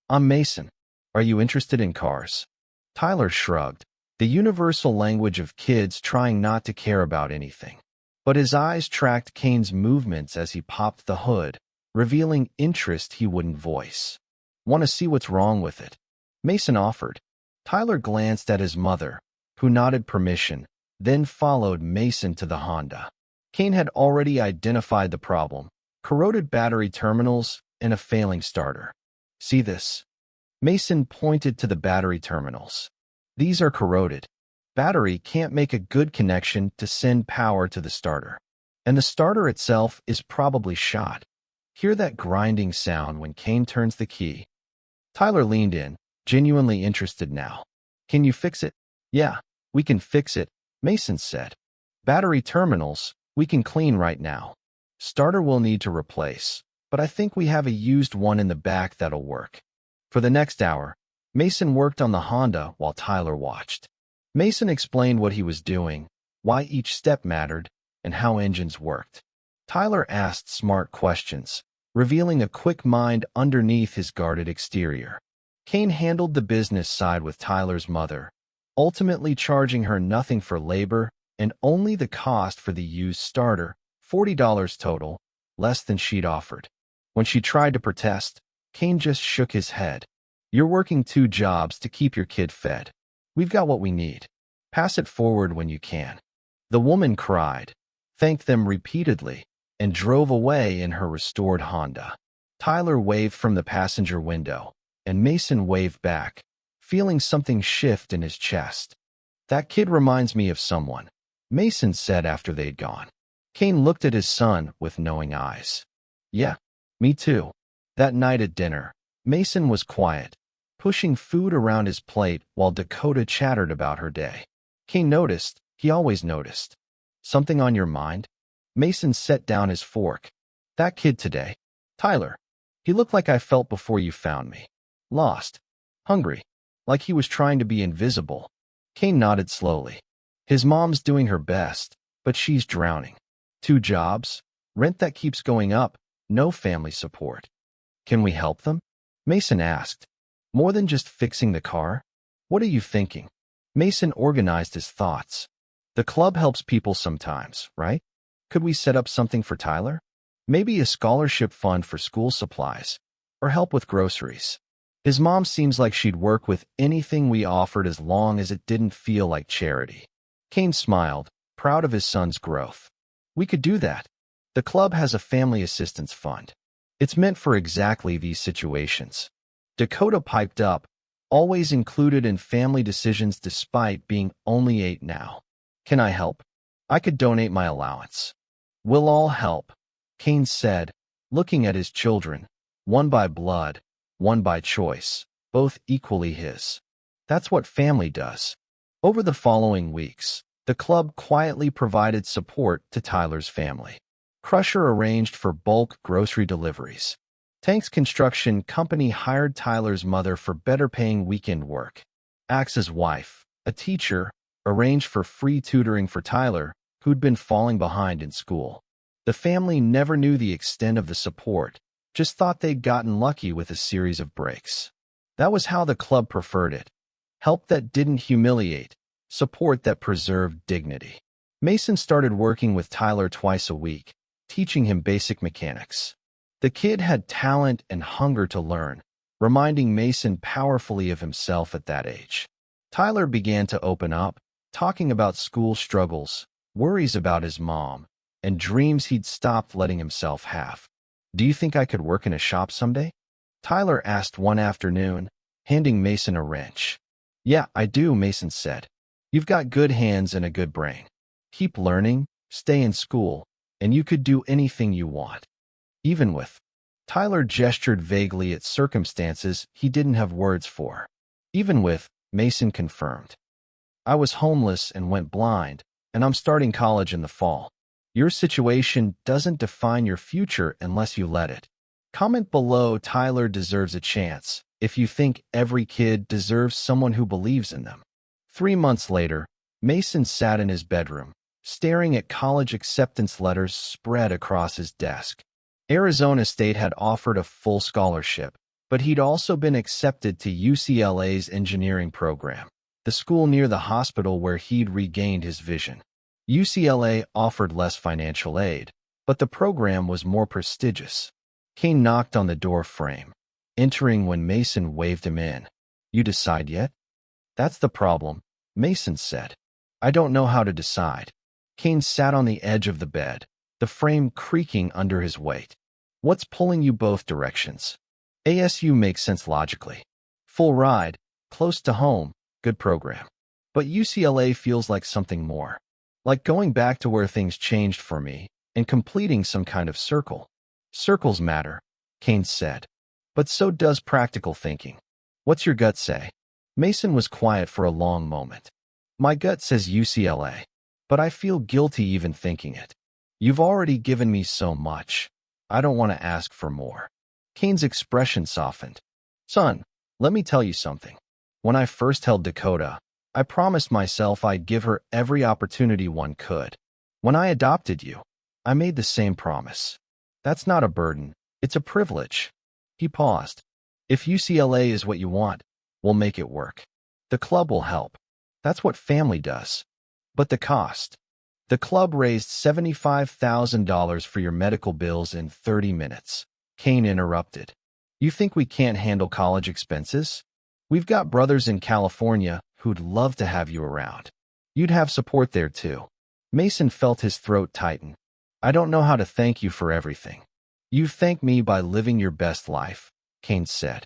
"I'm Mason. Are you interested in cars?" Tyler shrugged, the universal language of kids trying not to care about anything. But his eyes tracked Kane's movements as he popped the hood, revealing interest he wouldn't voice. "Want to see what's wrong with it?" Mason offered. Tyler glanced at his mother, who nodded permission, then followed Mason to the Honda. Kane had already identified the problem: corroded battery terminals and a failing starter. "See this?" Mason pointed to the battery terminals. "These are corroded. Battery can't make a good connection to send power to the starter. And the starter itself is probably shot." Hear that grinding sound when Kane turns the key? Tyler leaned in, genuinely interested now. "Can you fix it?" "Yeah, we can fix it," Mason said. "Battery terminals, we can clean right now. Starter we'll need to replace, but I think we have a used one in the back that'll work." For the next hour, Mason worked on the Honda while Tyler watched. Mason explained what he was doing, why each step mattered, and how engines worked. Tyler asked smart questions, revealing a quick mind underneath his guarded exterior. Kane handled the business side with Tyler's mother, ultimately charging her nothing for labor and only the cost for the used starter, $40 total, less than she'd offered. When she tried to protest, Kane just shook his head. "You're working 2 jobs to keep your kid fed. We've got what we need. Pass it forward when you can." The woman cried, thanked them repeatedly, and drove away in her restored Honda. Tyler waved from the passenger window, and Mason waved back, feeling something shift in his chest. "That kid reminds me of someone," Mason said after they'd gone. Kane looked at his son with knowing eyes. "Yeah, me too." That night at dinner, Mason was quiet, pushing food around his plate while Dakota chattered about her day. Kane noticed, he always noticed. "Something on your mind?" Mason set down his fork. "That kid today. Tyler. He looked like I felt before you found me. Lost. Hungry. Like he was trying to be invisible." Kane nodded slowly. "His mom's doing her best, but she's drowning. 2 jobs, rent that keeps going up, no family support." "Can we help them?" Mason asked. "More than just fixing the car? What are you thinking?" Mason organized his thoughts. "The club helps people sometimes, right? Could we set up something for Tyler? Maybe a scholarship fund for school supplies, or help with groceries. His mom seems like she'd work with anything we offered as long as it didn't feel like charity. Kane smiled, proud of his son's growth. We could do that. The club has a family assistance fund. It's meant for exactly these situations. Dakota piped up, always included in family decisions despite being only 8 now. Can I help? I could donate my allowance. We'll all help, Kane said, looking at his children, one by blood, one by choice, both equally his. That's what family does. Over the following weeks, the club quietly provided support to Tyler's family. Crusher arranged for bulk grocery deliveries. Tank's construction company hired Tyler's mother for better-paying weekend work. Axe's wife, a teacher, arranged for free tutoring for Tyler, who'd been falling behind in school. The family never knew the extent of the support, just thought they'd gotten lucky with a series of breaks. That was how the club preferred it. Help that didn't humiliate, support that preserved dignity. Mason started working with Tyler twice a week, teaching him basic mechanics. The kid had talent and hunger to learn, reminding Mason powerfully of himself at that age. Tyler began to open up, talking about school struggles, worries about his mom, and dreams he'd stopped letting himself have. Do you think I could work in a shop someday? Tyler asked one afternoon, handing Mason a wrench. Yeah, I do, Mason said. You've got good hands and a good brain. Keep learning, stay in school, and you could do anything you want. Even with. Tyler gestured vaguely at circumstances he didn't have words for. Even with, Mason confirmed. I was homeless and went blind, and I'm starting college in the fall. Your situation doesn't define your future unless you let it. Comment below Tyler deserves a chance if you think every kid deserves someone who believes in them. 3 months later, Mason sat in his bedroom, staring at college acceptance letters spread across his desk. Arizona State had offered a full scholarship, but he'd also been accepted to UCLA's engineering program, the school near the hospital where he'd regained his vision. UCLA offered less financial aid, but the program was more prestigious. Kane knocked on the door frame, entering when Mason waved him in. You decide yet? That's the problem, Mason said. I don't know how to decide. Kane sat on the edge of the bed, the frame creaking under his weight. What's pulling you both directions? ASU makes sense logically. Full ride, close to home, good program. But UCLA feels like something more. Like going back to where things changed for me and completing some kind of circle. Circles matter, Kane said. But so does practical thinking. What's your gut say? Mason was quiet for a long moment. My gut says UCLA, but I feel guilty even thinking it. You've already given me so much. I don't want to ask for more. Kane's expression softened. Son, let me tell you something. When I first held Dakota, I promised myself I'd give her every opportunity one could. When I adopted you, I made the same promise. That's not a burden, it's a privilege. He paused. If UCLA is what you want, we'll make it work. The club will help. That's what family does. But the cost. The club raised $75,000 for your medical bills in 30 minutes. Kane interrupted. You think we can't handle college expenses? We've got brothers in California who'd love to have you around. You'd have support there too. Mason felt his throat tighten. I don't know how to thank you for everything. You thank me by living your best life, Kane said.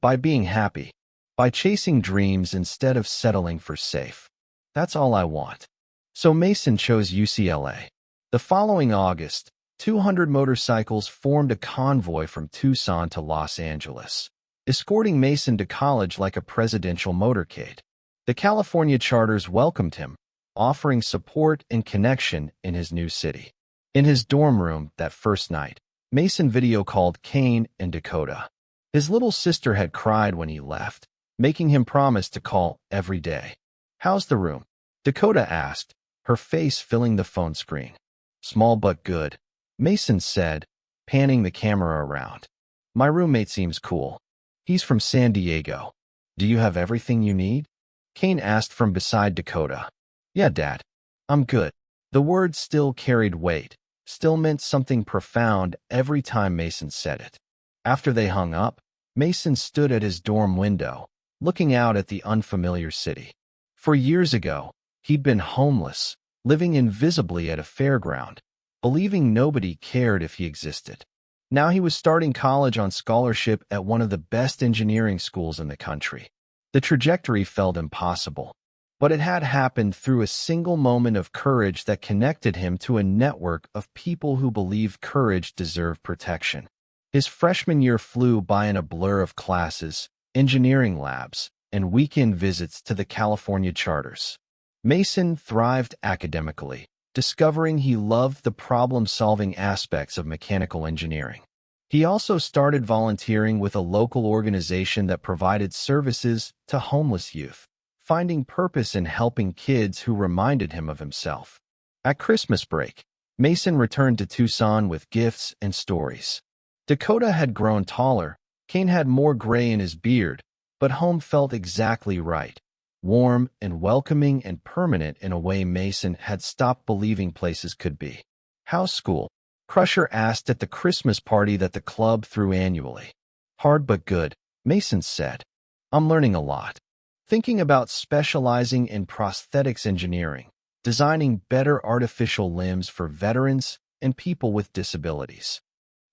By being happy. By chasing dreams instead of settling for safe. That's all I want. So Mason chose UCLA. The following August, 200 motorcycles formed a convoy from Tucson to Los Angeles, escorting Mason to college like a presidential motorcade. The California charters welcomed him, offering support and connection in his new city. In his dorm room that first night, Mason video called Kane and Dakota. His little sister had cried when he left, making him promise to call every day. How's the room? Dakota asked, her face filling the phone screen. Small but good, Mason said, panning the camera around. My roommate seems cool. He's from San Diego. Do you have everything you need? Kane asked from beside Dakota. Yeah, Dad. I'm good. The words still carried weight, still meant something profound every time Mason said it. After they hung up, Mason stood at his dorm window, looking out at the unfamiliar city. For years ago, he'd been homeless, living invisibly at a fairground, believing nobody cared if he existed. Now he was starting college on scholarship at one of the best engineering schools in the country. The trajectory felt impossible, but it had happened through a single moment of courage that connected him to a network of people who believed courage deserved protection. His freshman year flew by in a blur of classes, engineering labs, and weekend visits to the California charters. Mason thrived academically, discovering he loved the problem-solving aspects of mechanical engineering. He also started volunteering with a local organization that provided services to homeless youth, finding purpose in helping kids who reminded him of himself. At Christmas break, Mason returned to Tucson with gifts and stories. Dakota had grown taller, Kane had more gray in his beard, but home felt exactly right. Warm and welcoming and permanent in a way Mason had stopped believing places could be. How's school? Crusher asked at the Christmas party that the club threw annually. Hard but good, Mason said. I'm learning a lot. Thinking about specializing in prosthetics engineering, designing better artificial limbs for veterans and people with disabilities.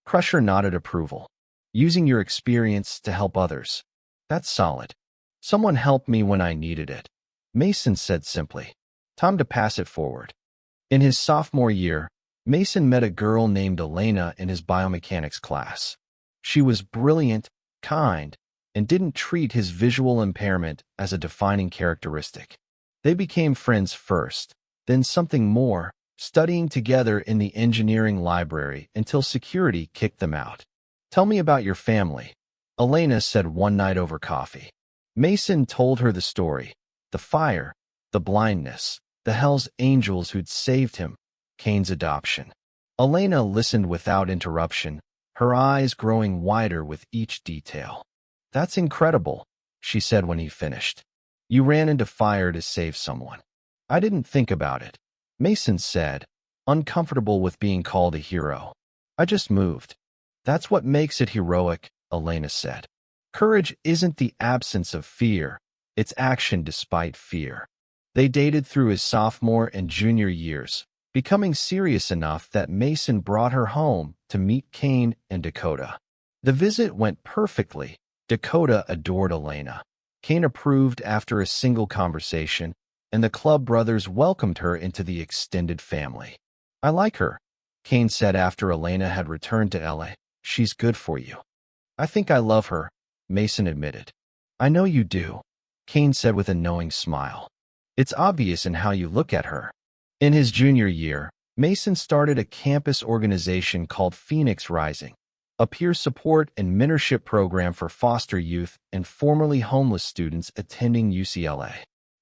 Crusher nodded approval. Using your experience to help others. That's solid. Someone helped me when I needed it, Mason said simply. Time to pass it forward. In his sophomore year, Mason met a girl named Elena in his biomechanics class. She was brilliant, kind, and didn't treat his visual impairment as a defining characteristic. They became friends first, then something more, studying together in the engineering library until security kicked them out. Tell me about your family, Elena said one night over coffee. Mason told her the story, the fire, the blindness, the Hell's Angels who'd saved him, Kane's adoption. Elena listened without interruption, her eyes growing wider with each detail. That's incredible, she said when he finished. You ran into fire to save someone. I didn't think about it, Mason said, uncomfortable with being called a hero. I just moved. That's what makes it heroic, Elena said. Courage isn't the absence of fear, it's action despite fear. They dated through his sophomore and junior years, becoming serious enough that Mason brought her home to meet Kane and Dakota. The visit went perfectly. Dakota adored Elena. Kane approved after a single conversation, and the club brothers welcomed her into the extended family. I like her, Kane said after Elena had returned to LA. She's good for you. I think I love her, Mason admitted. I know you do, Kane said with a knowing smile. It's obvious in how you look at her. In his junior year, Mason started a campus organization called Phoenix Rising, a peer support and mentorship program for foster youth and formerly homeless students attending UCLA.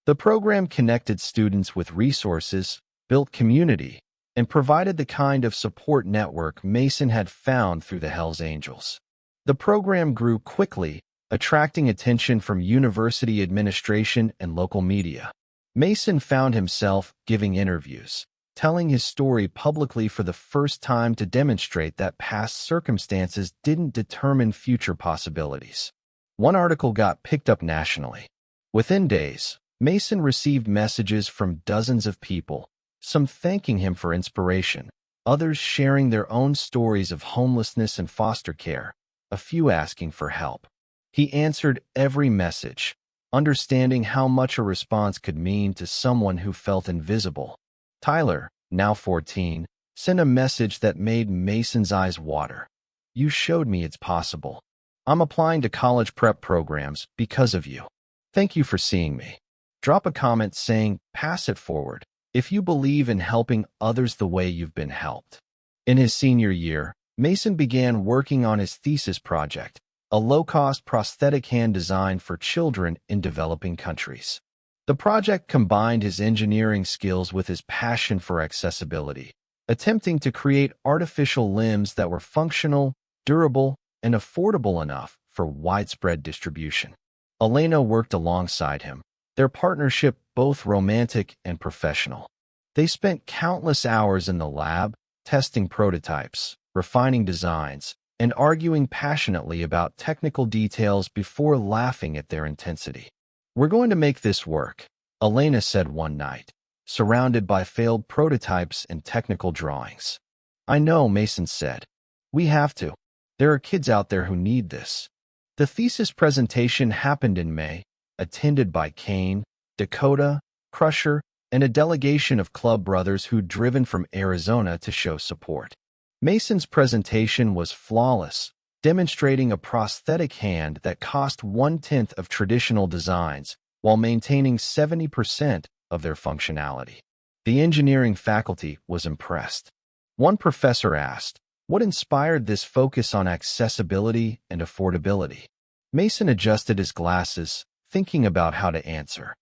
The program connected students with resources, built community, and provided the kind of support network Mason had found through the Hells Angels. The program grew quickly, attracting attention from university administration and local media. Mason found himself giving interviews, telling his story publicly for the first time to demonstrate that past circumstances didn't determine future possibilities. One article got picked up nationally. Within days, Mason received messages from dozens of people, some thanking him for inspiration, others sharing their own stories of homelessness and foster care, a few asking for help. He answered every message, understanding how much a response could mean to someone who felt invisible. Tyler, now 14, sent a message that made Mason's eyes water. You showed me it's possible. I'm applying to college prep programs because of you. Thank you for seeing me. Drop a comment saying, pass it forward, if you believe in helping others the way you've been helped. In his senior year, Mason began working on his thesis project, a low-cost prosthetic hand designed for children in developing countries. The project combined his engineering skills with his passion for accessibility, attempting to create artificial limbs that were functional, durable, and affordable enough for widespread distribution. Elena worked alongside him, their partnership both romantic and professional. They spent countless hours in the lab, testing prototypes, refining designs, and arguing passionately about technical details before laughing at their intensity. "We're going to make this work," Elena said one night, surrounded by failed prototypes and technical drawings. "I know," Mason said. "We have to. There are kids out there who need this." The thesis presentation happened in May, attended by Kane, Dakota, Crusher, and a delegation of club brothers who'd driven from Arizona to show support. Mason's presentation was flawless, demonstrating a prosthetic hand that cost 1/10 of traditional designs while maintaining 70% of their functionality. The engineering faculty was impressed. One professor asked, "What inspired this focus on accessibility and affordability?" Mason adjusted his glasses, thinking about how to answer.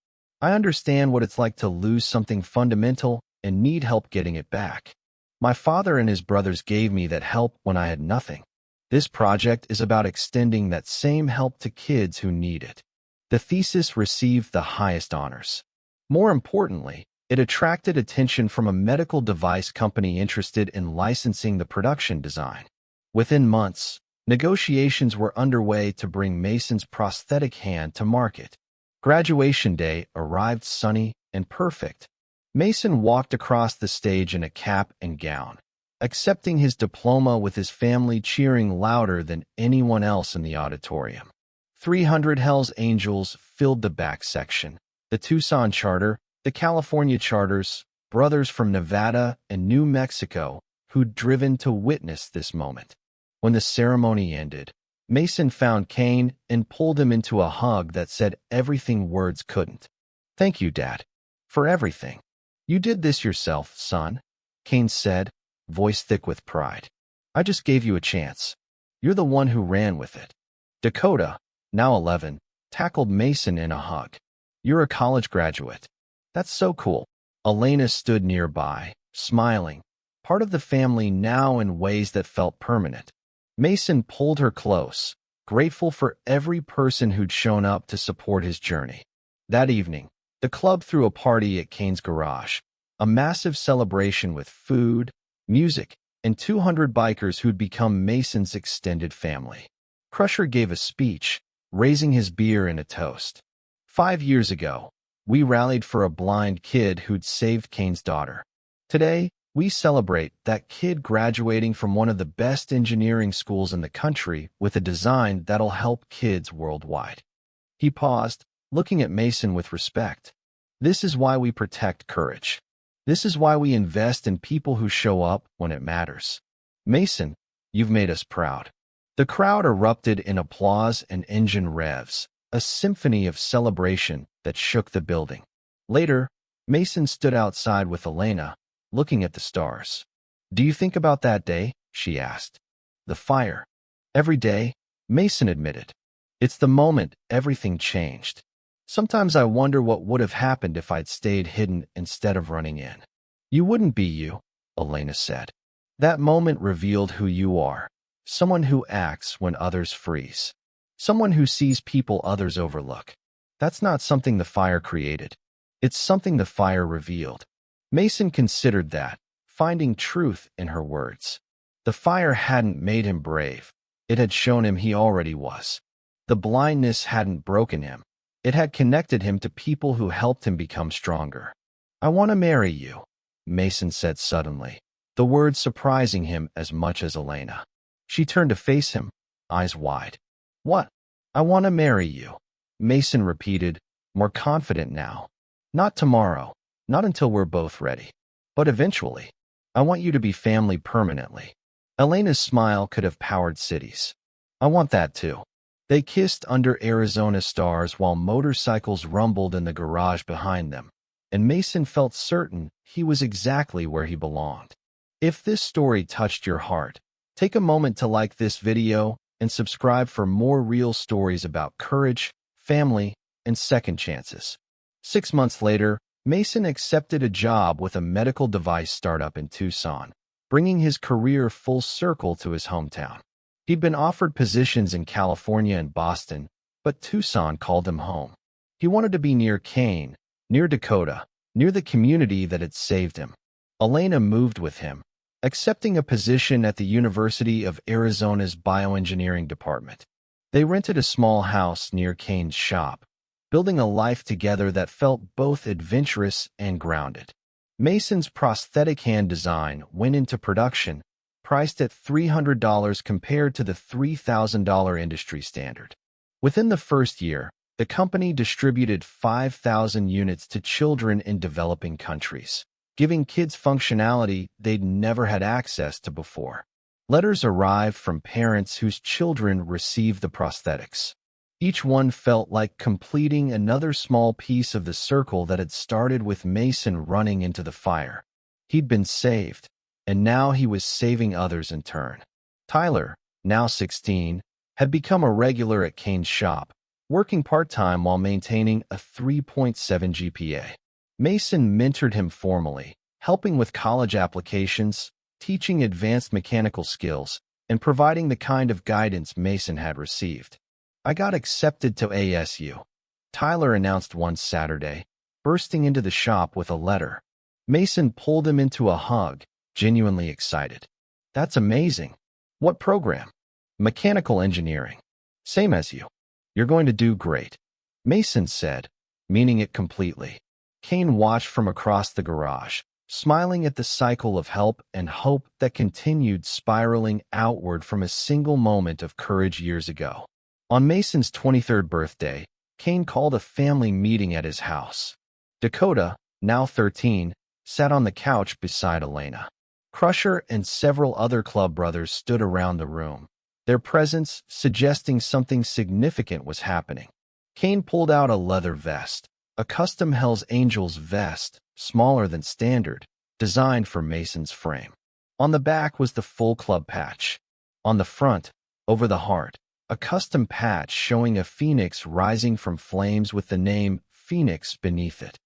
"I understand what it's like to lose something fundamental and need help getting it back. My father and his brothers gave me that help when I had nothing. This project is about extending that same help to kids who need it." The thesis received the highest honors. More importantly, it attracted attention from a medical device company interested in licensing the production design. Within months, negotiations were underway to bring Mason's prosthetic hand to market. Graduation day arrived sunny and perfect. Mason walked across the stage in a cap and gown, accepting his diploma with his family cheering louder than anyone else in the auditorium. 300 Hells Angels filled the back section. The Tucson charter, the California charters, brothers from Nevada and New Mexico who'd driven to witness this moment. When the ceremony ended, Mason found Kane and pulled him into a hug that said everything words couldn't. "Thank you, Dad, for everything. You did this yourself, son," Kane said, voice thick with pride. "I just gave you a chance. You're the one who ran with it." Dakota, now 11, tackled Mason in a hug. "You're a college graduate. That's so cool." Elena stood nearby, smiling, part of the family now in ways that felt permanent. Mason pulled her close, grateful for every person who'd shown up to support his journey. That evening, the club threw a party at Kane's garage, a massive celebration with food, music, and 200 bikers who'd become Mason's extended family. Crusher gave a speech, raising his beer in a toast. 5 years ago, we rallied for a blind kid who'd saved Kane's daughter. Today, we celebrate that kid graduating from one of the best engineering schools in the country with a design that'll help kids worldwide." He paused, looking at Mason with respect. "This is why we protect courage. This is why we invest in people who show up when it matters. Mason, you've made us proud." The crowd erupted in applause and engine revs, a symphony of celebration that shook the building. Later, Mason stood outside with Elena, looking at the stars. "Do you think about that day?" she asked. "The fire." "Every day," Mason admitted. "It's the moment everything changed. Sometimes I wonder what would have happened if I'd stayed hidden instead of running in." "You wouldn't be you," Elena said. "That moment revealed who you are, someone who acts when others freeze, someone who sees people others overlook. That's not something the fire created. It's something the fire revealed." Mason considered that, finding truth in her words. The fire hadn't made him brave. It had shown him he already was. The blindness hadn't broken him. It had connected him to people who helped him become stronger. "I want to marry you," Mason said suddenly, the words surprising him as much as Elena. She turned to face him, eyes wide. "What?" "I want to marry you," Mason repeated, more confident now. "Not tomorrow. Not until we're both ready. But eventually. I want you to be family permanently." Elena's smile could have powered cities. "I want that too." They kissed under Arizona stars while motorcycles rumbled in the garage behind them, and Mason felt certain he was exactly where he belonged. If this story touched your heart, take a moment to like this video and subscribe for more real stories about courage, family, and second chances. 6 months later, Mason accepted a job with a medical device startup in Tucson, bringing his career full circle to his hometown. He'd been offered positions in California and Boston, but Tucson called him home. He wanted to be near Kane, near Dakota, near the community that had saved him. Elena moved with him, accepting a position at the University of Arizona's bioengineering department. They rented a small house near Kane's shop, building a life together that felt both adventurous and grounded. Mason's prosthetic hand design went into production, priced at $300 compared to the $3,000 industry standard. Within the first year, the company distributed 5,000 units to children in developing countries, giving kids functionality they'd never had access to before. Letters arrived from parents whose children received the prosthetics. Each one felt like completing another small piece of the circle that had started with Mason running into the fire. He'd been saved, and now he was saving others in turn. Tyler, now 16, had become a regular at Kane's shop, working part-time while maintaining a 3.7 GPA. Mason mentored him formally, helping with college applications, teaching advanced mechanical skills, and providing the kind of guidance Mason had received. "I got accepted to ASU," Tyler announced one Saturday, bursting into the shop with a letter. Mason pulled him into a hug, genuinely excited. "That's amazing. What program?" "Mechanical engineering." "Same as you. You're going to do great," Mason said, meaning it completely. Kane watched from across the garage, smiling at the cycle of help and hope that continued spiraling outward from a single moment of courage years ago. On Mason's 23rd birthday, Kane called a family meeting at his house. Dakota, now 13, sat on the couch beside Elena. Crusher and several other club brothers stood around the room, their presence suggesting something significant was happening. Kane pulled out a leather vest, a custom Hells Angels vest, smaller than standard, designed for Mason's frame. On the back was the full club patch. On the front, over the heart, a custom patch showing a phoenix rising from flames with the name Phoenix beneath it.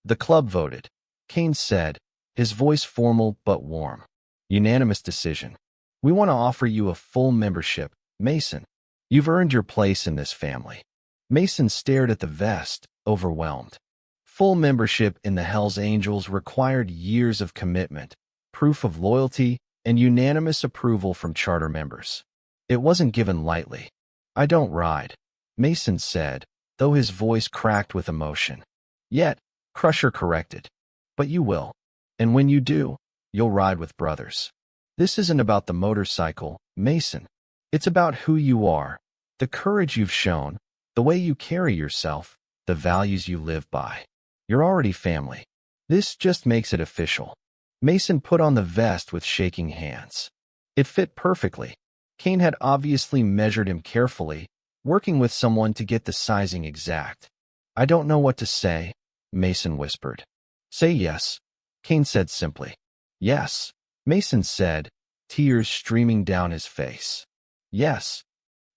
"The club voted," Kane said, his voice formal but warm. "Unanimous decision. We want to offer you a full membership, Mason. You've earned your place in this family." Mason stared at the vest, overwhelmed. Full membership in the Hells Angels required years of commitment, proof of loyalty, and unanimous approval from charter members. It wasn't given lightly. "I don't ride," Mason said, though his voice cracked with emotion. "Yet," Crusher corrected. "But you will. And when you do, you'll ride with brothers. This isn't about the motorcycle, Mason. It's about who you are, the courage you've shown, the way you carry yourself, the values you live by. You're already family. This just makes it official." Mason put on the vest with shaking hands. It fit perfectly. Kane had obviously measured him carefully, working with someone to get the sizing exact. "I don't know what to say," Mason whispered. "Say yes," Kane said simply. "Yes," Mason said, tears streaming down his face. "Yes."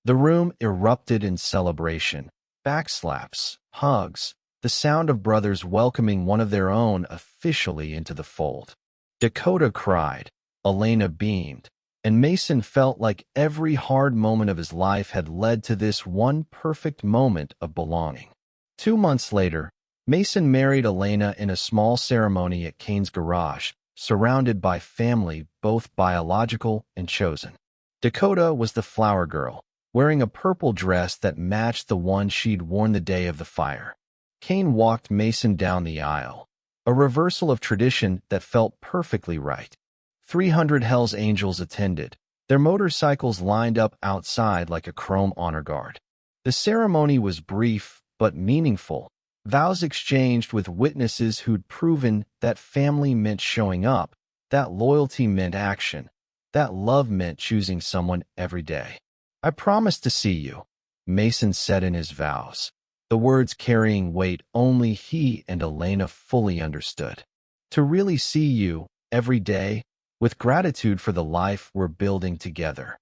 The room erupted in celebration, backslaps, hugs, the sound of brothers welcoming one of their own officially into the fold. Dakota cried, Elena beamed, and Mason felt like every hard moment of his life had led to this one perfect moment of belonging. 2 months later, Mason married Elena in a small ceremony at Kane's garage, surrounded by family, both biological and chosen. Dakota was the flower girl, wearing a purple dress that matched the one she'd worn the day of the fire. Kane walked Mason down the aisle, a reversal of tradition that felt perfectly right. 300 Hells Angels attended, their motorcycles lined up outside like a chrome honor guard. The ceremony was brief but meaningful, vows exchanged with witnesses who'd proven that family meant showing up, that loyalty meant action, that love meant choosing someone every day. "I promise to see you," Mason said in his vows, the words carrying weight only he and Elena fully understood. "To really see you, every day, with gratitude for the life we're building together."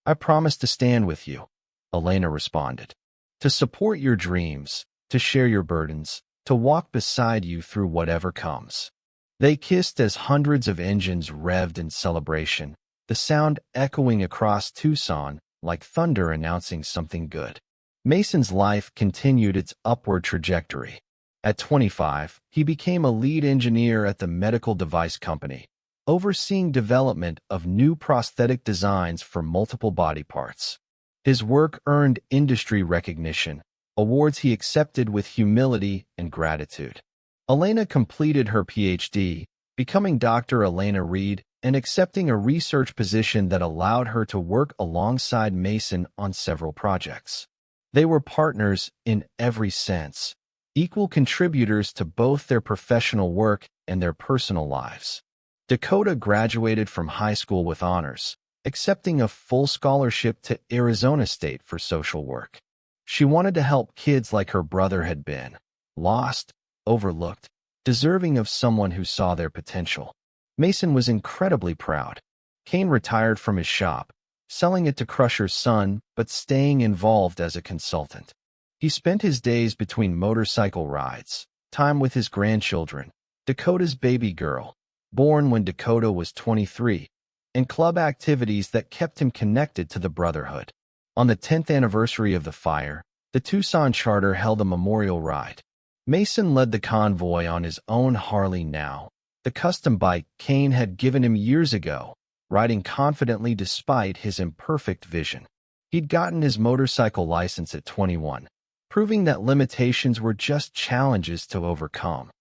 "I promise to stand with you," Elena responded. "To support your dreams, to share your burdens, to walk beside you through whatever comes." They kissed as hundreds of engines revved in celebration, the sound echoing across Tucson like thunder announcing something good. Mason's life continued its upward trajectory. At 25, he became a lead engineer at the medical device company, overseeing development of new prosthetic designs for multiple body parts. His work earned industry recognition, awards he accepted with humility and gratitude. Elena completed her PhD, becoming Dr. Elena Reed, and accepting a research position that allowed her to work alongside Mason on several projects. They were partners in every sense, equal contributors to both their professional work and their personal lives. Dakota graduated from high school with honors, accepting a full scholarship to Arizona State for social work. She wanted to help kids like her brother had been, lost, overlooked, deserving of someone who saw their potential. Mason was incredibly proud. Kane retired from his shop, selling it to Crusher's son, but staying involved as a consultant. He spent his days between motorcycle rides, time with his grandchildren, Dakota's baby girl, born when Dakota was 23, and club activities that kept him connected to the Brotherhood. On the 10th anniversary of the fire, the Tucson charter held a memorial ride. Mason led the convoy on his own Harley now, the custom bike Kane had given him years ago, riding confidently despite his imperfect vision. He'd gotten his motorcycle license at 21, proving that limitations were just challenges to overcome.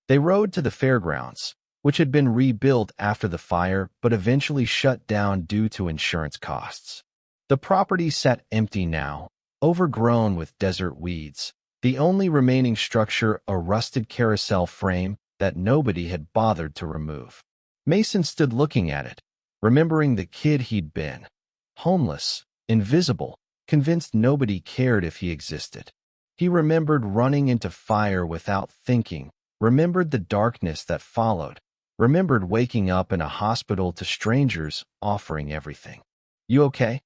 They rode to the Fairgrounds, which had been rebuilt after the fire but eventually shut down due to insurance costs. The property sat empty now, overgrown with desert weeds, the only remaining structure a rusted carousel frame that nobody had bothered to remove. Mason stood looking at it, remembering the kid he'd been. Homeless, invisible, convinced nobody cared if he existed. He remembered running into fire without thinking, remembered the darkness that followed, remembered waking up in a hospital to strangers offering everything. "You okay?"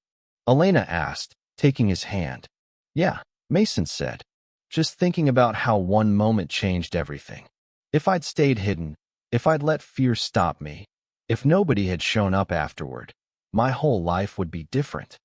Elena asked, taking his hand. "Yeah," Mason said, just thinking about how one moment changed everything. If I'd stayed hidden, if I'd let fear stop me, if nobody had shown up afterward, my whole life would be different.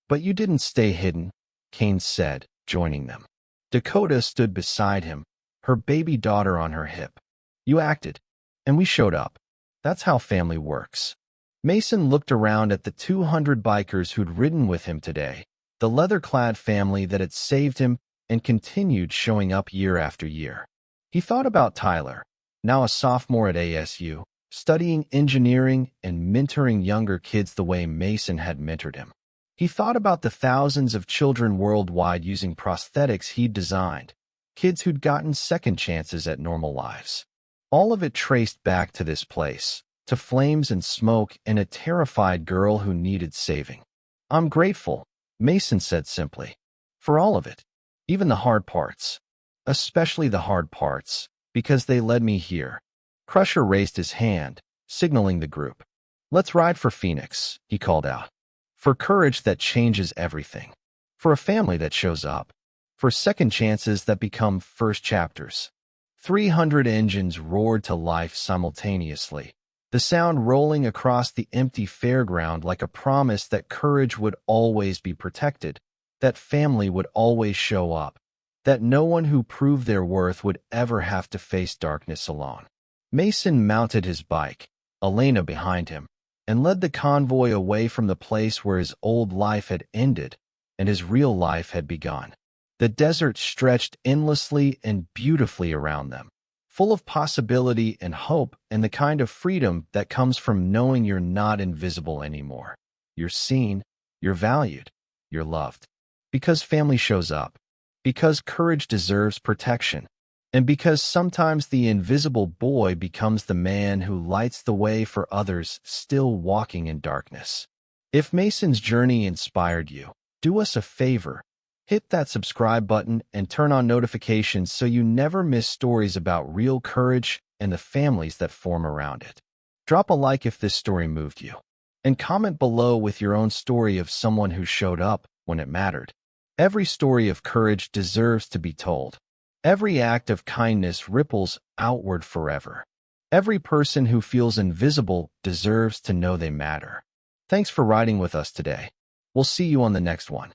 "But you didn't stay hidden," Kane said, joining them. Dakota stood beside him, her baby daughter on her hip. "You acted, and we showed up. That's how family works." Mason looked around at the 200 bikers who'd ridden with him today, the leather-clad family that had saved him and continued showing up year after year. He thought about Tyler, now a sophomore at ASU, studying engineering and mentoring younger kids the way Mason had mentored him. He thought about the thousands of children worldwide using prosthetics he'd designed, kids who'd gotten second chances at normal lives. All of it traced back to this place, to flames and smoke and a terrified girl who needed saving. "I'm grateful," Mason said simply, "for all of it, even the hard parts. Especially the hard parts, because they led me here." Crusher raised his hand, signaling the group. "Let's ride for Phoenix," he called out. "For courage that changes everything. For a family that shows up. For second chances that become first chapters." 300 engines roared to life simultaneously, the sound rolling across the empty fairground like a promise that courage would always be protected, that family would always show up, that no one who proved their worth would ever have to face darkness alone. Mason mounted his bike, Elena behind him, and led the convoy away from the place where his old life had ended and his real life had begun. The desert stretched endlessly and beautifully around them, full of possibility and hope and the kind of freedom that comes from knowing you're not invisible anymore. You're seen, you're valued, you're loved. Because family shows up, because courage deserves protection, and because sometimes the invisible boy becomes the man who lights the way for others still walking in darkness. If Mason's journey inspired you, do us a favor. Hit that subscribe button and turn on notifications so you never miss stories about real courage and the families that form around it. Drop a like if this story moved you, and comment below with your own story of someone who showed up when it mattered. Every story of courage deserves to be told. Every act of kindness ripples outward forever. Every person who feels invisible deserves to know they matter. Thanks for riding with us today. We'll see you on the next one.